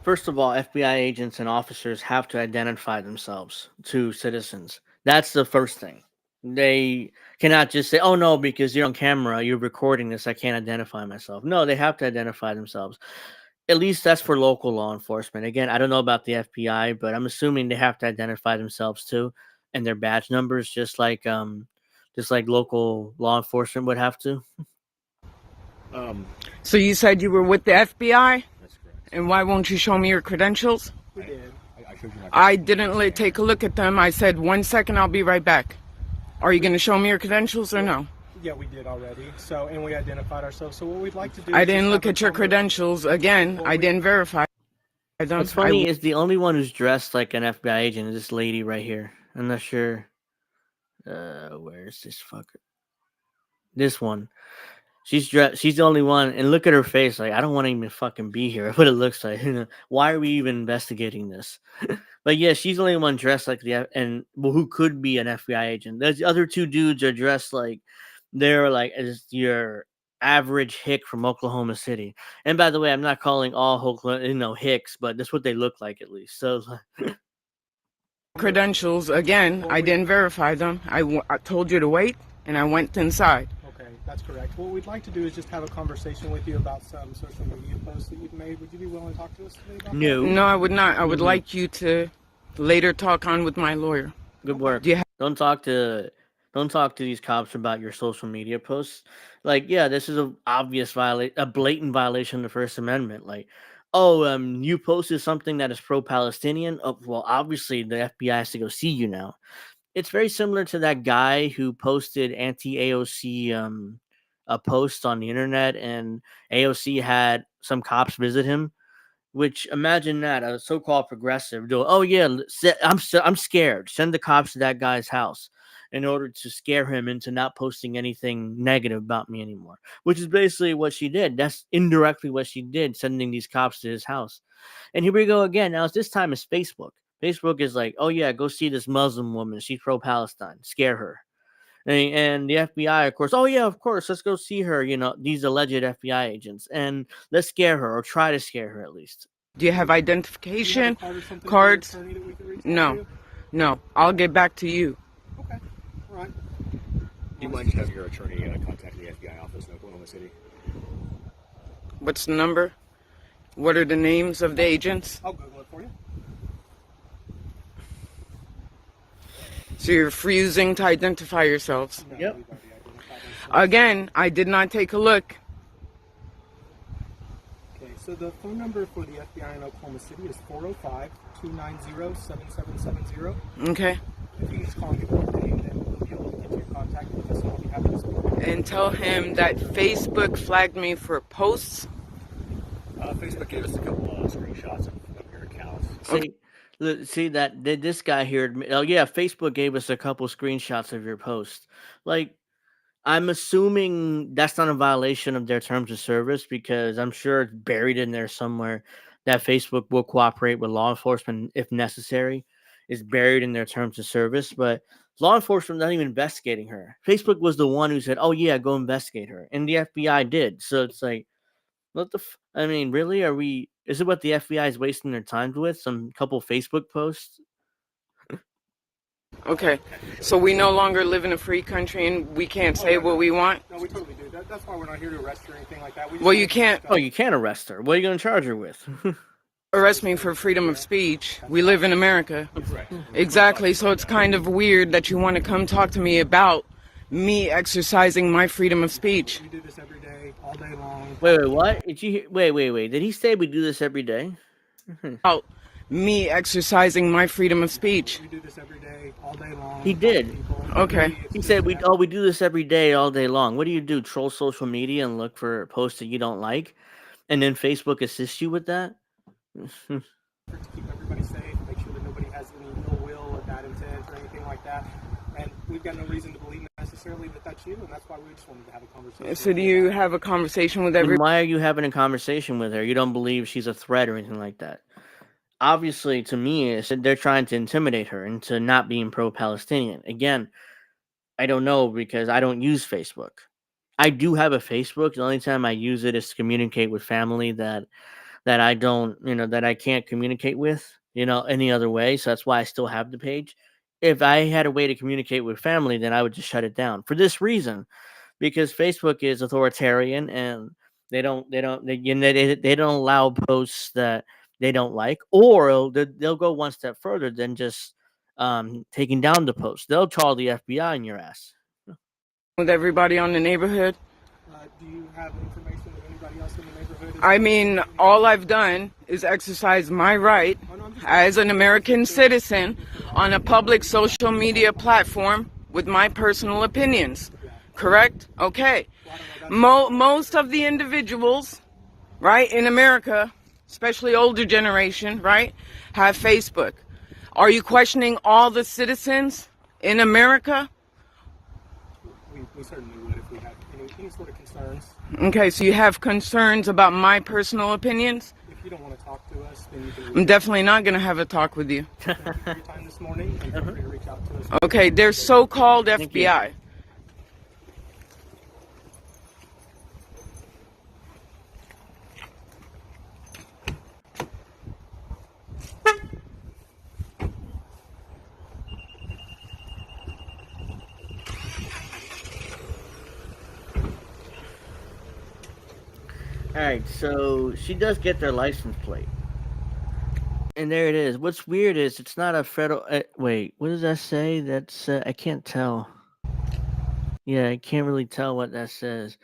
A: First of all, FBI agents and officers have to identify themselves to citizens. That's the first thing. They cannot just say, oh no, because you're on camera, you're recording this, I can't identify myself. No, they have to identify themselves. At least that's for local law enforcement. Again, I don't know about the FBI, but I'm assuming they have to identify themselves too, and their badge numbers, just like local law enforcement would have to.
M: So you said you were with the FBI?
N: That's correct.
M: And why won't you show me your credentials?
N: We did. I showed you my
M: I didn't take a look at them. I said, 1 second, I'll be right back. Are you going to show me your credentials or no?
L: Yeah, we did already. So, and we identified ourselves. So what we'd like to do
M: I
L: is
M: didn't
L: just
M: look
L: have
M: at
L: a
M: your credentials. Again, I didn't verify them.
A: What's funny is the only one who's dressed like an FBI agent is this lady right here. I'm not sure. Where's this fucker? This one. She's the only one, and look at her face. Like, I don't want to even fucking be here. What it looks like. Why are we even investigating this? But yeah, she's the only one dressed like who could be an FBI agent. The other two dudes are dressed like they're like as your average hick from Oklahoma City. And by the way, I'm not calling all hicks, but that's what they look like at least. So.
M: Credentials, again, I didn't verify them. I told you to wait, and I went inside.
L: Okay, that's correct. What we'd like to do is just have a conversation with you about some social media posts that you've made. Would you be willing to talk to us today about that?
M: No, I would not. I would like you to later talk on with my lawyer.
A: Good work. Don't talk to these cops about your social media posts. Like, yeah, this is a blatant violation of the First Amendment. Like, you posted something that is pro-Palestinian. Oh, well, obviously the FBI has to go see you now. It's very similar to that guy who posted anti-AOC a post on the internet, and AOC had some cops visit him. Which, imagine that, a so-called progressive doing, oh yeah, I'm scared. Send the cops to that guy's house in order to scare him into not posting anything negative about me anymore. Which is basically what she did. That's indirectly what she did, sending these cops to his house. And here we go again. Now, this time it's Facebook. Facebook is like, oh yeah, go see this Muslim woman. She's pro-Palestine. Scare her. And the FBI, of course, oh yeah, of course, let's go see her, these alleged FBI agents, and let's scare her, or try to scare her at least.
M: Do you have identification cards? No, I'll get back to you.
L: Okay, all right.
N: Do you mind just having your attorney contact the FBI office in Oklahoma City?
M: What's the number? What are the names of the agents?
L: I'll Google it for you.
M: So you're refusing to identify yourselves?
L: No,
A: yep.
M: Again, I did not take a look.
L: Okay, so the phone number for the FBI in Oklahoma City is 405-290-7770.
M: Okay.
L: If you just call me one day, then we'll be able to get your contact with us and we'll be happy to speak.
M: And tell him that Facebook flagged me for posts.
N: Facebook gave us a couple of screenshots of your accounts.
A: See, See that this guy here? Oh yeah, Facebook gave us a couple screenshots of your post. Like, I'm assuming that's not a violation of their terms of service because I'm sure it's buried in there somewhere that Facebook will cooperate with law enforcement if necessary. It's buried in their terms of service, but law enforcement not even investigating her. Facebook was the one who said, "Oh yeah, go investigate her," and the FBI did. So it's like, what the? I mean, really? Are we? Is it what the FBI is wasting their time with? Some couple Facebook posts?
M: Okay, so we no longer live in a free country and we can't say what we want?
N: No, we totally do. That's why we're not here to arrest her or anything like that.
M: Well, you can't
A: Oh, you can't arrest her. What are you going to charge her with?
M: arrest me for freedom of speech. We live in America. Exactly, so it's kind of weird that you want to come talk to me about me exercising my freedom of speech.
N: We do this every day, all day long.
A: Wait, what? Did you hear? Wait. Did he say we do this every day?
M: About me exercising my freedom of speech.
N: We do this every day, all day long.
A: He did.
M: Okay.
A: He said we do this every day, all day long. What do? Troll social media and look for posts that you don't like, and then Facebook assists you with that?
N: To keep everybody safe, make sure that nobody has any ill will or bad intent or anything like that. And we've got no reason to believe necessarily that that's you, and that's why we just wanted to have a conversation.
M: So do you have a conversation with
A: And
M: everybody?
A: why are you having a conversation with her? You don't believe she's a threat or anything like that. Obviously, to me, they're trying to intimidate her into not being pro-Palestinian. Again, I don't know because I don't use Facebook. I do have a Facebook. The only time I use it is to communicate with family that I don't, that I can't communicate with, any other way. So that's why I still have the page. If I had a way to communicate with family, then I would just shut it down for this reason, because Facebook is authoritarian and they don't allow posts that they don't like, or they'll go one step further than just taking down the post. They'll call the FBI on your ass.
M: With everybody on the neighborhood?
N: Do you have information of anybody else in the neighborhood?
M: I mean, all I've done is exercise my right as an American citizen on a public social media platform with my personal opinions. Correct? Okay. Most of the individuals, right, in America, especially older generation, right, have Facebook. Are you questioning all the citizens in America?
N: We certainly would if we had any sort of concerns.
M: Okay, so you have concerns about my personal opinions?
N: If you don't want to talk to us, then you can
M: I'm definitely not going to have a talk with you.
N: your time this morning and feel free to reach out to us.
M: Okay, they're so-called FBI.
A: All right, so she does get their license plate. And there it is. What's weird is it's not a federal. Wait, what does that say? That's I can't tell. Yeah, I can't really tell what that says.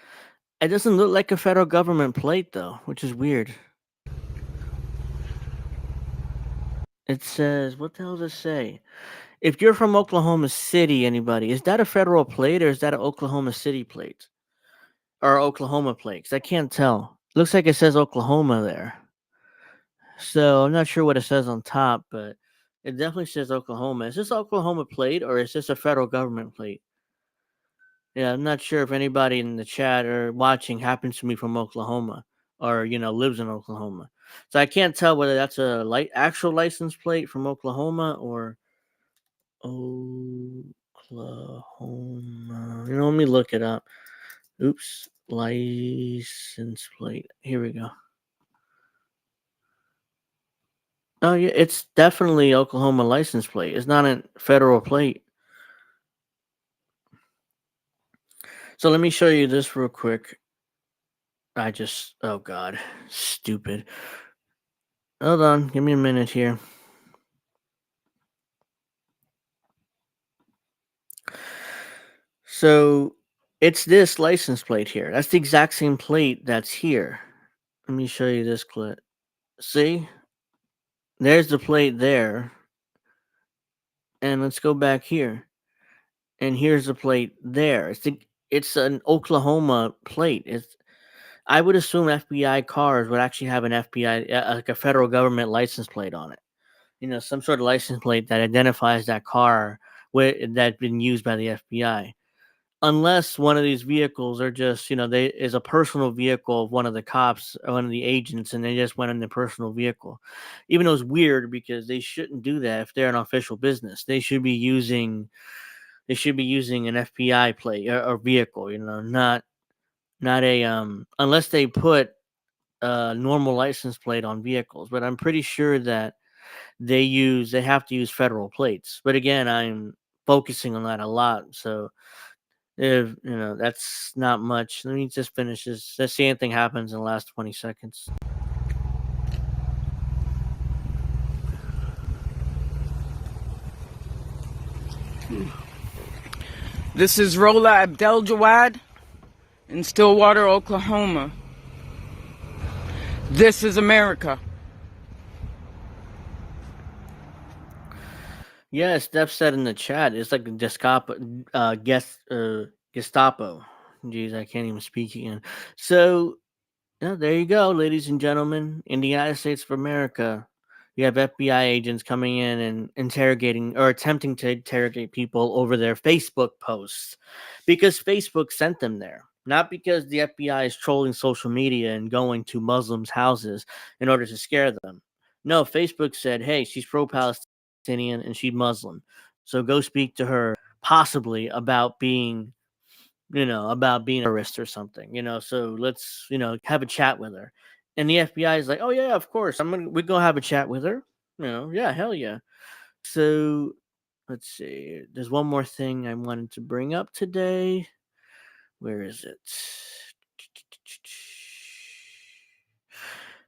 A: It doesn't look like a federal government plate though, which is weird. It says, what the hell does it say? If you're from Oklahoma City, anybody, is that a federal plate or is that an Oklahoma City plate? Or Oklahoma plate? 'Cause I can't tell. Looks like it says Oklahoma there. So I'm not sure what it says on top, but it definitely says Oklahoma. Is this Oklahoma plate or is this a federal government plate? Yeah, I'm not sure if anybody in the chat or watching happens to be from Oklahoma or lives in Oklahoma. So I can't tell whether that's a actual license plate from Oklahoma or Oklahoma. Let me look it up. Oops, license plate. Here we go. Oh yeah, it's definitely Oklahoma license plate. It's not a federal plate. So let me show you this real quick. Oh God, stupid. Hold on, give me a minute here. So it's this license plate here. That's the exact same plate that's here. Let me show you this clip. See? There's the plate there. And let's go back here. And here's the plate there. It's an Oklahoma plate. I would assume FBI cars would actually have an FBI, like a federal government license plate on it. some sort of license plate that identifies that car that's been used by the FBI. Unless one of these vehicles are just, they is a personal vehicle of one of the cops or one of the agents, and they just went in their personal vehicle. Even though it's weird because they shouldn't do that if they're an official business. They should be using an FBI plate or vehicle, not a unless they put a normal license plate on vehicles. But I'm pretty sure that they have to use federal plates. But again, I'm focusing on that a lot, so if that's not much. Let me just finish this. Let's see anything happens in the last 20 seconds.
M: This is Rola Abdeljawad in Stillwater, Oklahoma. This is America.
A: Yeah, Steph said in the chat, it's like a Gestapo. Jeez, I can't even speak again. So, there you go, ladies and gentlemen. In the United States of America, you have FBI agents coming in and interrogating or attempting to interrogate people over their Facebook posts because Facebook sent them there. Not because the FBI is trolling social media and going to Muslims' houses in order to scare them. No, Facebook said, hey, she's pro-Palestinian and she's Muslim. So go speak to her possibly about being a terrorist or something, so let's, have a chat with her. And the FBI is like, oh yeah, of course, we're gonna have a chat with her. Yeah, hell yeah. So let's see. There's one more thing I wanted to bring up today. Where is it?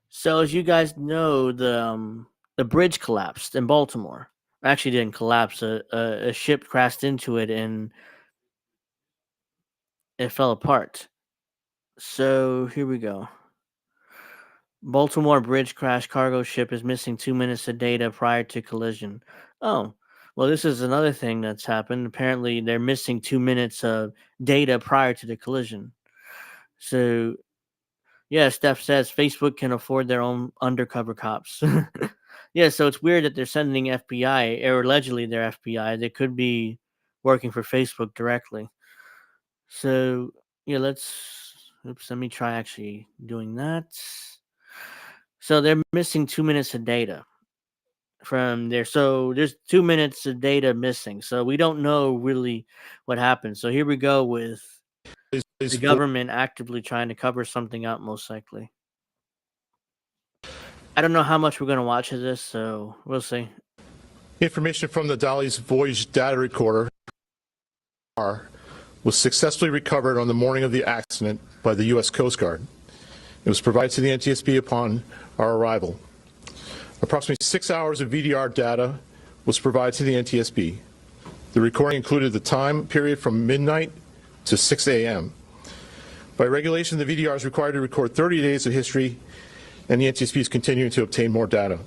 A: So as you guys know, the bridge collapsed in Baltimore. Actually, didn't collapse. A ship crashed into it and it fell apart. So here we go. Baltimore bridge crash, cargo ship is missing 2 minutes of data prior to collision. Oh, well, this is another thing that's happened. Apparently, they're missing 2 minutes of data prior to the collision. So, yeah, Steph says Facebook can afford their own undercover cops. Yeah, so it's weird that they're sending FBI, or allegedly they're FBI. They could be working for Facebook directly. So, yeah, let me try actually doing that. So they're missing 2 minutes of data from there. So there's 2 minutes of data missing. So we don't know really what happened. So here we go with the government actively trying to cover something up, most likely. I don't know how much we're going to watch of this, so we'll see.
O: Information from the Dolly's Voyage data recorder was successfully recovered on the morning of the accident by the U.S. Coast Guard. It was provided to the NTSB upon our arrival. Approximately 6 hours of VDR data was provided to the NTSB. The recording included the time period from midnight to 6 a.m. By regulation, the VDR is required to record 30 days of history, and the NTSB is continuing to obtain more data.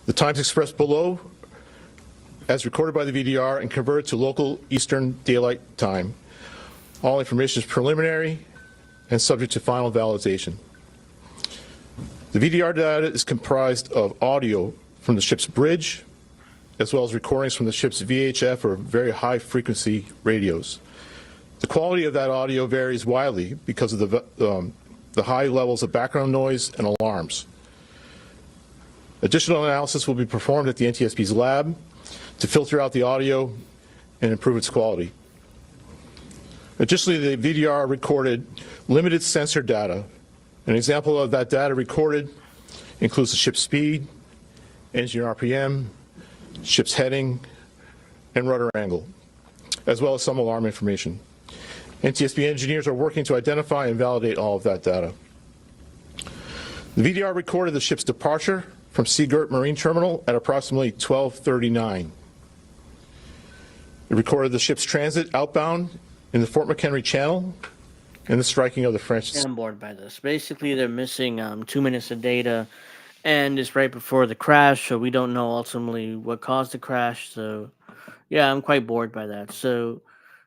O: The times expressed below, as recorded by the VDR and converted to local Eastern Daylight Time. All information is preliminary and subject to final validation. The VDR data is comprised of audio from the ship's bridge, as well as recordings from the ship's VHF or very high frequency radios. The quality of that audio varies widely because of the high levels of background noise and alarms. Additional analysis will be performed at the NTSB's lab to filter out the audio and improve its quality. Additionally, the VDR recorded limited sensor data. An example of that data recorded includes the ship's speed, engine RPM, ship's heading, and rudder angle, as well as some alarm information. NTSB engineers are working to identify and validate all of that data. The VDR recorded the ship's departure from Seagirt Marine Terminal at approximately 12:39. It recorded the ship's transit outbound in the Fort McHenry Channel and the striking of the French.
A: I'm bored by this. Basically, they're missing 2 minutes of data, and it's right before the crash, so we don't know ultimately what caused the crash. So, yeah, I'm quite bored by that. So,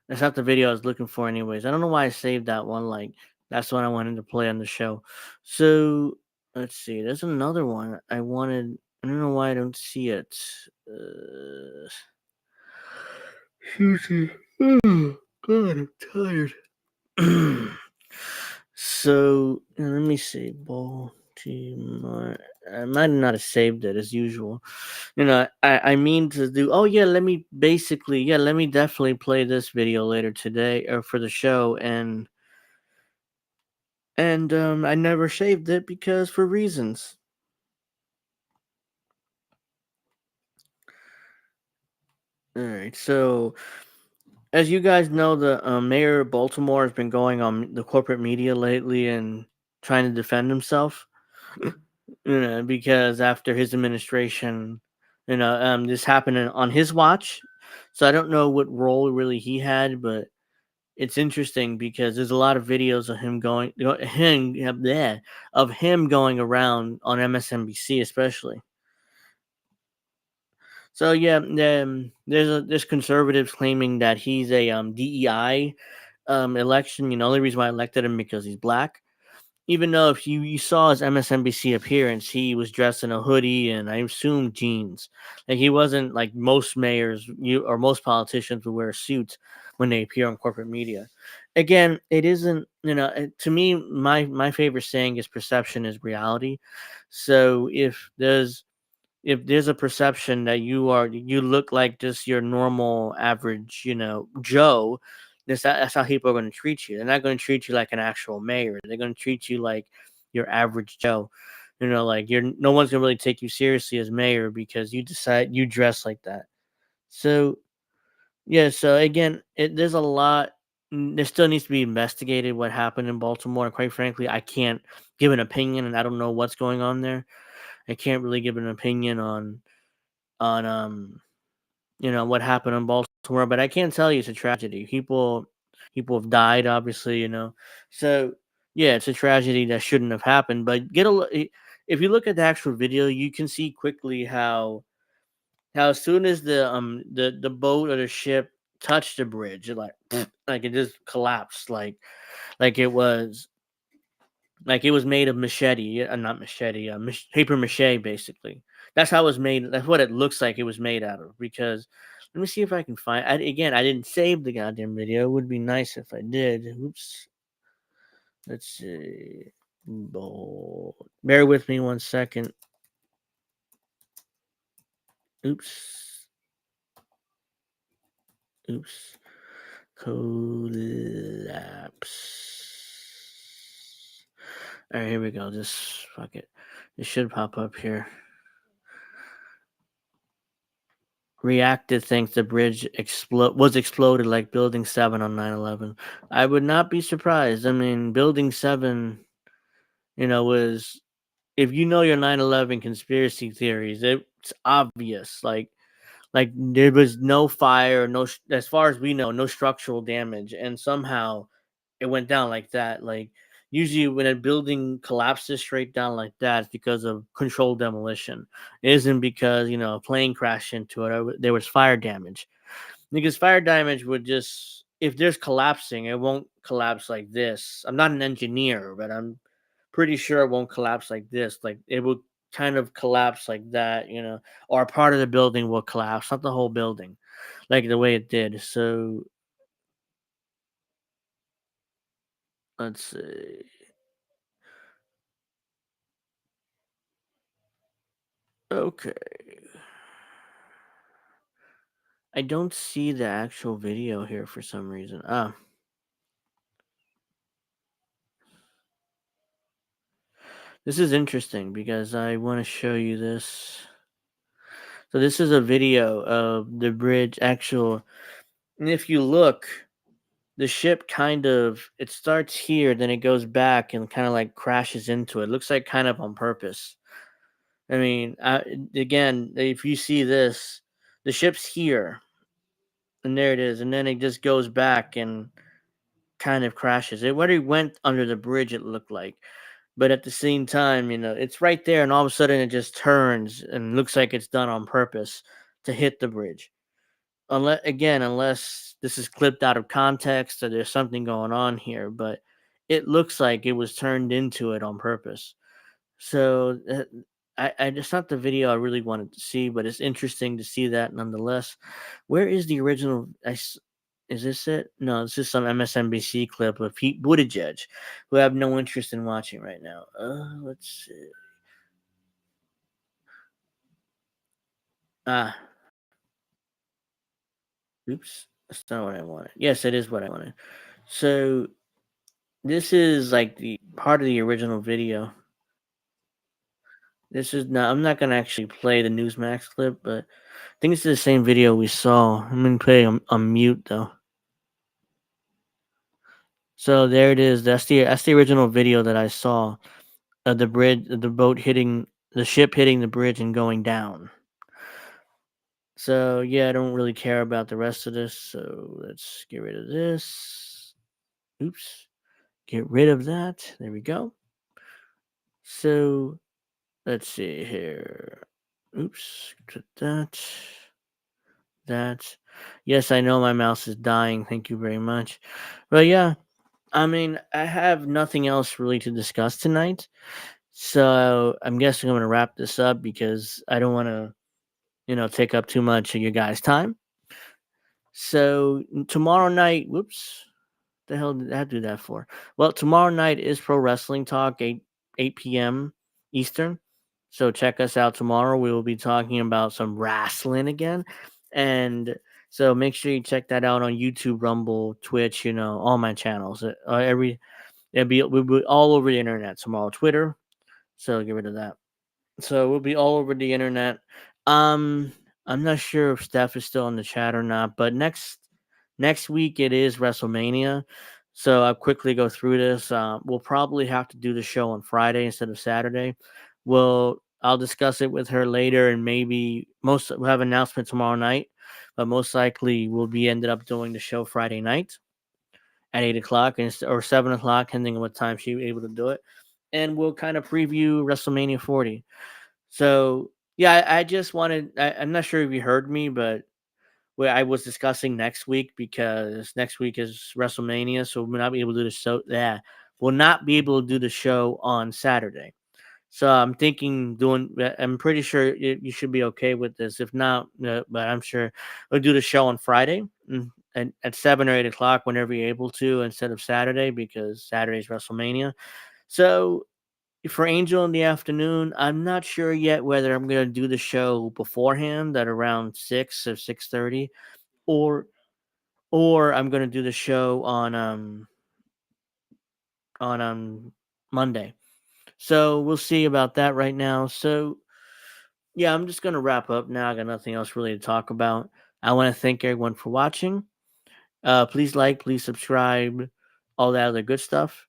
A: that's not the video I was looking for anyways. I don't know why I saved that one. Like, that's the one I wanted to play on the show. So, let's see. There's another one I wanted. I don't know why I don't see it. Excuse me. Oh, God, I'm tired. So let me see. Baltimore. I might not have saved it as usual. I mean to do. Oh yeah, let me definitely play this video later today or for the show, and I never saved it because for reasons. All right, so as you guys know, the mayor of Baltimore has been going on the corporate media lately and trying to defend himself. Because after his administration, this happened on his watch. So I don't know what role really he had, but it's interesting because there's a lot of videos of him of him going around on MSNBC, especially. So yeah, there's conservatives claiming that he's a DEI election. The only reason why I elected him because he's black. Even though if you saw his MSNBC appearance, he was dressed in a hoodie and I assume jeans. Like he wasn't like most mayors or most politicians would wear suits when they appear on corporate media. Again, it isn't, to me, my favorite saying is perception is reality. So if there's a perception that you look like just your normal average, Joe, that's how people are going to treat you. They're not going to treat you like an actual mayor. They're going to treat you like your average Joe. Like no one's gonna really take you seriously as mayor because you decide you dress like that. So yeah, so again, there's a lot. There still needs to be investigated what happened in Baltimore. And quite frankly, I can't give an opinion, and I don't know what's going on there. I can't really give an opinion on what happened in Baltimore, but I can tell you it's a tragedy. People have died, obviously, So yeah, it's a tragedy that shouldn't have happened. But if you look at the actual video, you can see quickly how as soon as the boat or the ship touched the bridge, it like it just collapsed, like it was made of machete, not machete, paper mache, basically. That's how it was made. That's what it looks like it was made out of. Because let me see if I can find. Again, I didn't save the goddamn video. It would be nice if I did. Oops. Let's see. Bear with me 1 second. Oops. Oops. Collapse. All right, here we go. Just fuck it. It should pop up here. Reacted thinks the bridge was exploded like Building 7 on 9/11. I would not be surprised. I mean, Building 7, was if you know your 9/11 conspiracy theories, it's obvious. Like there was no fire, as far as we know, no structural damage, and somehow it went down like that. Like usually when a building collapses straight down like that, it's because of controlled demolition. It isn't because a plane crashed into it or there was fire damage. Because fire damage would just if there's collapsing, it won't collapse like this. I'm not an engineer, but I'm pretty sure it won't collapse like this. Like it will kind of collapse like that, or part of the building will collapse, not the whole building, like the way it did. So let's see. Okay. I don't see the actual video here for some reason. This is interesting because I want to show you this. So this is a video of the bridge actual. And if you look, the ship it starts here, then it goes back and kind of like crashes into it. Looks like kind of on purpose. I mean, again, if you see this, the ship's here, and there it is, and then it just goes back and kind of crashes. It already went under the bridge, it looked like, but at the same time, it's right there, and all of a sudden it just turns and looks like it's done on purpose to hit the bridge. Unless this is clipped out of context or there's something going on here, but it looks like it was turned into it on purpose. So it's not the video I really wanted to see, but it's interesting to see that nonetheless. Where is the original? Is this it? No, this is some MSNBC clip of Pete Buttigieg, who I have no interest in watching right now. Let's see. Ah, oops, that's not what I wanted. Yes, it is what I wanted. So this is like the part of the original video. This is not. I'm not gonna actually play the Newsmax clip, but I think it's the same video we saw. I'm gonna play on mute though. So there it is. That's the original video that I saw of the bridge, the boat hitting the ship, hitting the bridge and going down. So yeah, I don't really care about the rest of this. So let's get rid of this. Oops, get rid of that. There we go. So let's see here. Oops, that. That. Yes, I know my mouse is dying. Thank you very much. But yeah, I mean, I have nothing else really to discuss tonight. So I'm guessing I'm going to wrap this up because I don't want to, take up too much of your guys' time. So tomorrow night, whoops, the hell did I do that for? Well, tomorrow night is Pro Wrestling Talk, 8 p.m. Eastern. So check us out tomorrow. We will be talking about some wrestling again. And so make sure you check that out on YouTube, Rumble, Twitch, all my channels. We'll be all over the internet tomorrow. Twitter. So get rid of that. So we'll be all over the internet. I'm not sure if Steph is still in the chat or not, but next week it is WrestleMania. So I'll quickly go through this. We'll probably have to do the show on Friday instead of Saturday. I'll discuss it with her later, and maybe we'll have an announcement tomorrow night, but most likely we'll be ended up doing the show Friday night at 8:00 or 7:00, depending on what time she's able to do it. And we'll kind of preview WrestleMania 40. So yeah, I just wanted. I'm not sure if you heard me, but I was discussing next week because next week is WrestleMania, so we'll not be able to do the show. Yeah, we'll not be able to do the show on Saturday. So I'm thinking I'm pretty sure you should be okay with this. If not, but I'm sure we'll do the show on Friday at 7 or 8:00 whenever you're able to, instead of Saturday, because Saturday's WrestleMania. So for Angel in the afternoon, I'm not sure yet whether I'm gonna do the show beforehand at around 6 or 6:30, or I'm gonna do the show on Monday. So we'll see about that right now. So yeah, I'm just gonna wrap up now. I got nothing else really to talk about. I want to thank everyone for watching. Please like, please subscribe, all that other good stuff.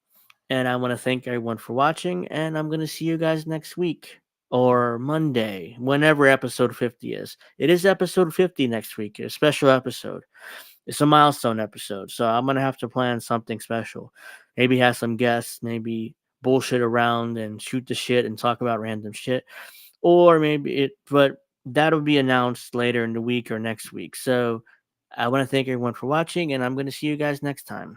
A: And I want to thank everyone for watching. And I'm gonna see you guys next week or Monday, whenever episode 50 is. It is episode 50 next week, a special episode. It's a milestone episode, so I'm gonna have to plan something special. Maybe have some guests, maybe bullshit around and shoot the shit and talk about random shit, or but that'll be announced later in the week or next week. So I want to thank everyone for watching, and I'm going to see you guys next time.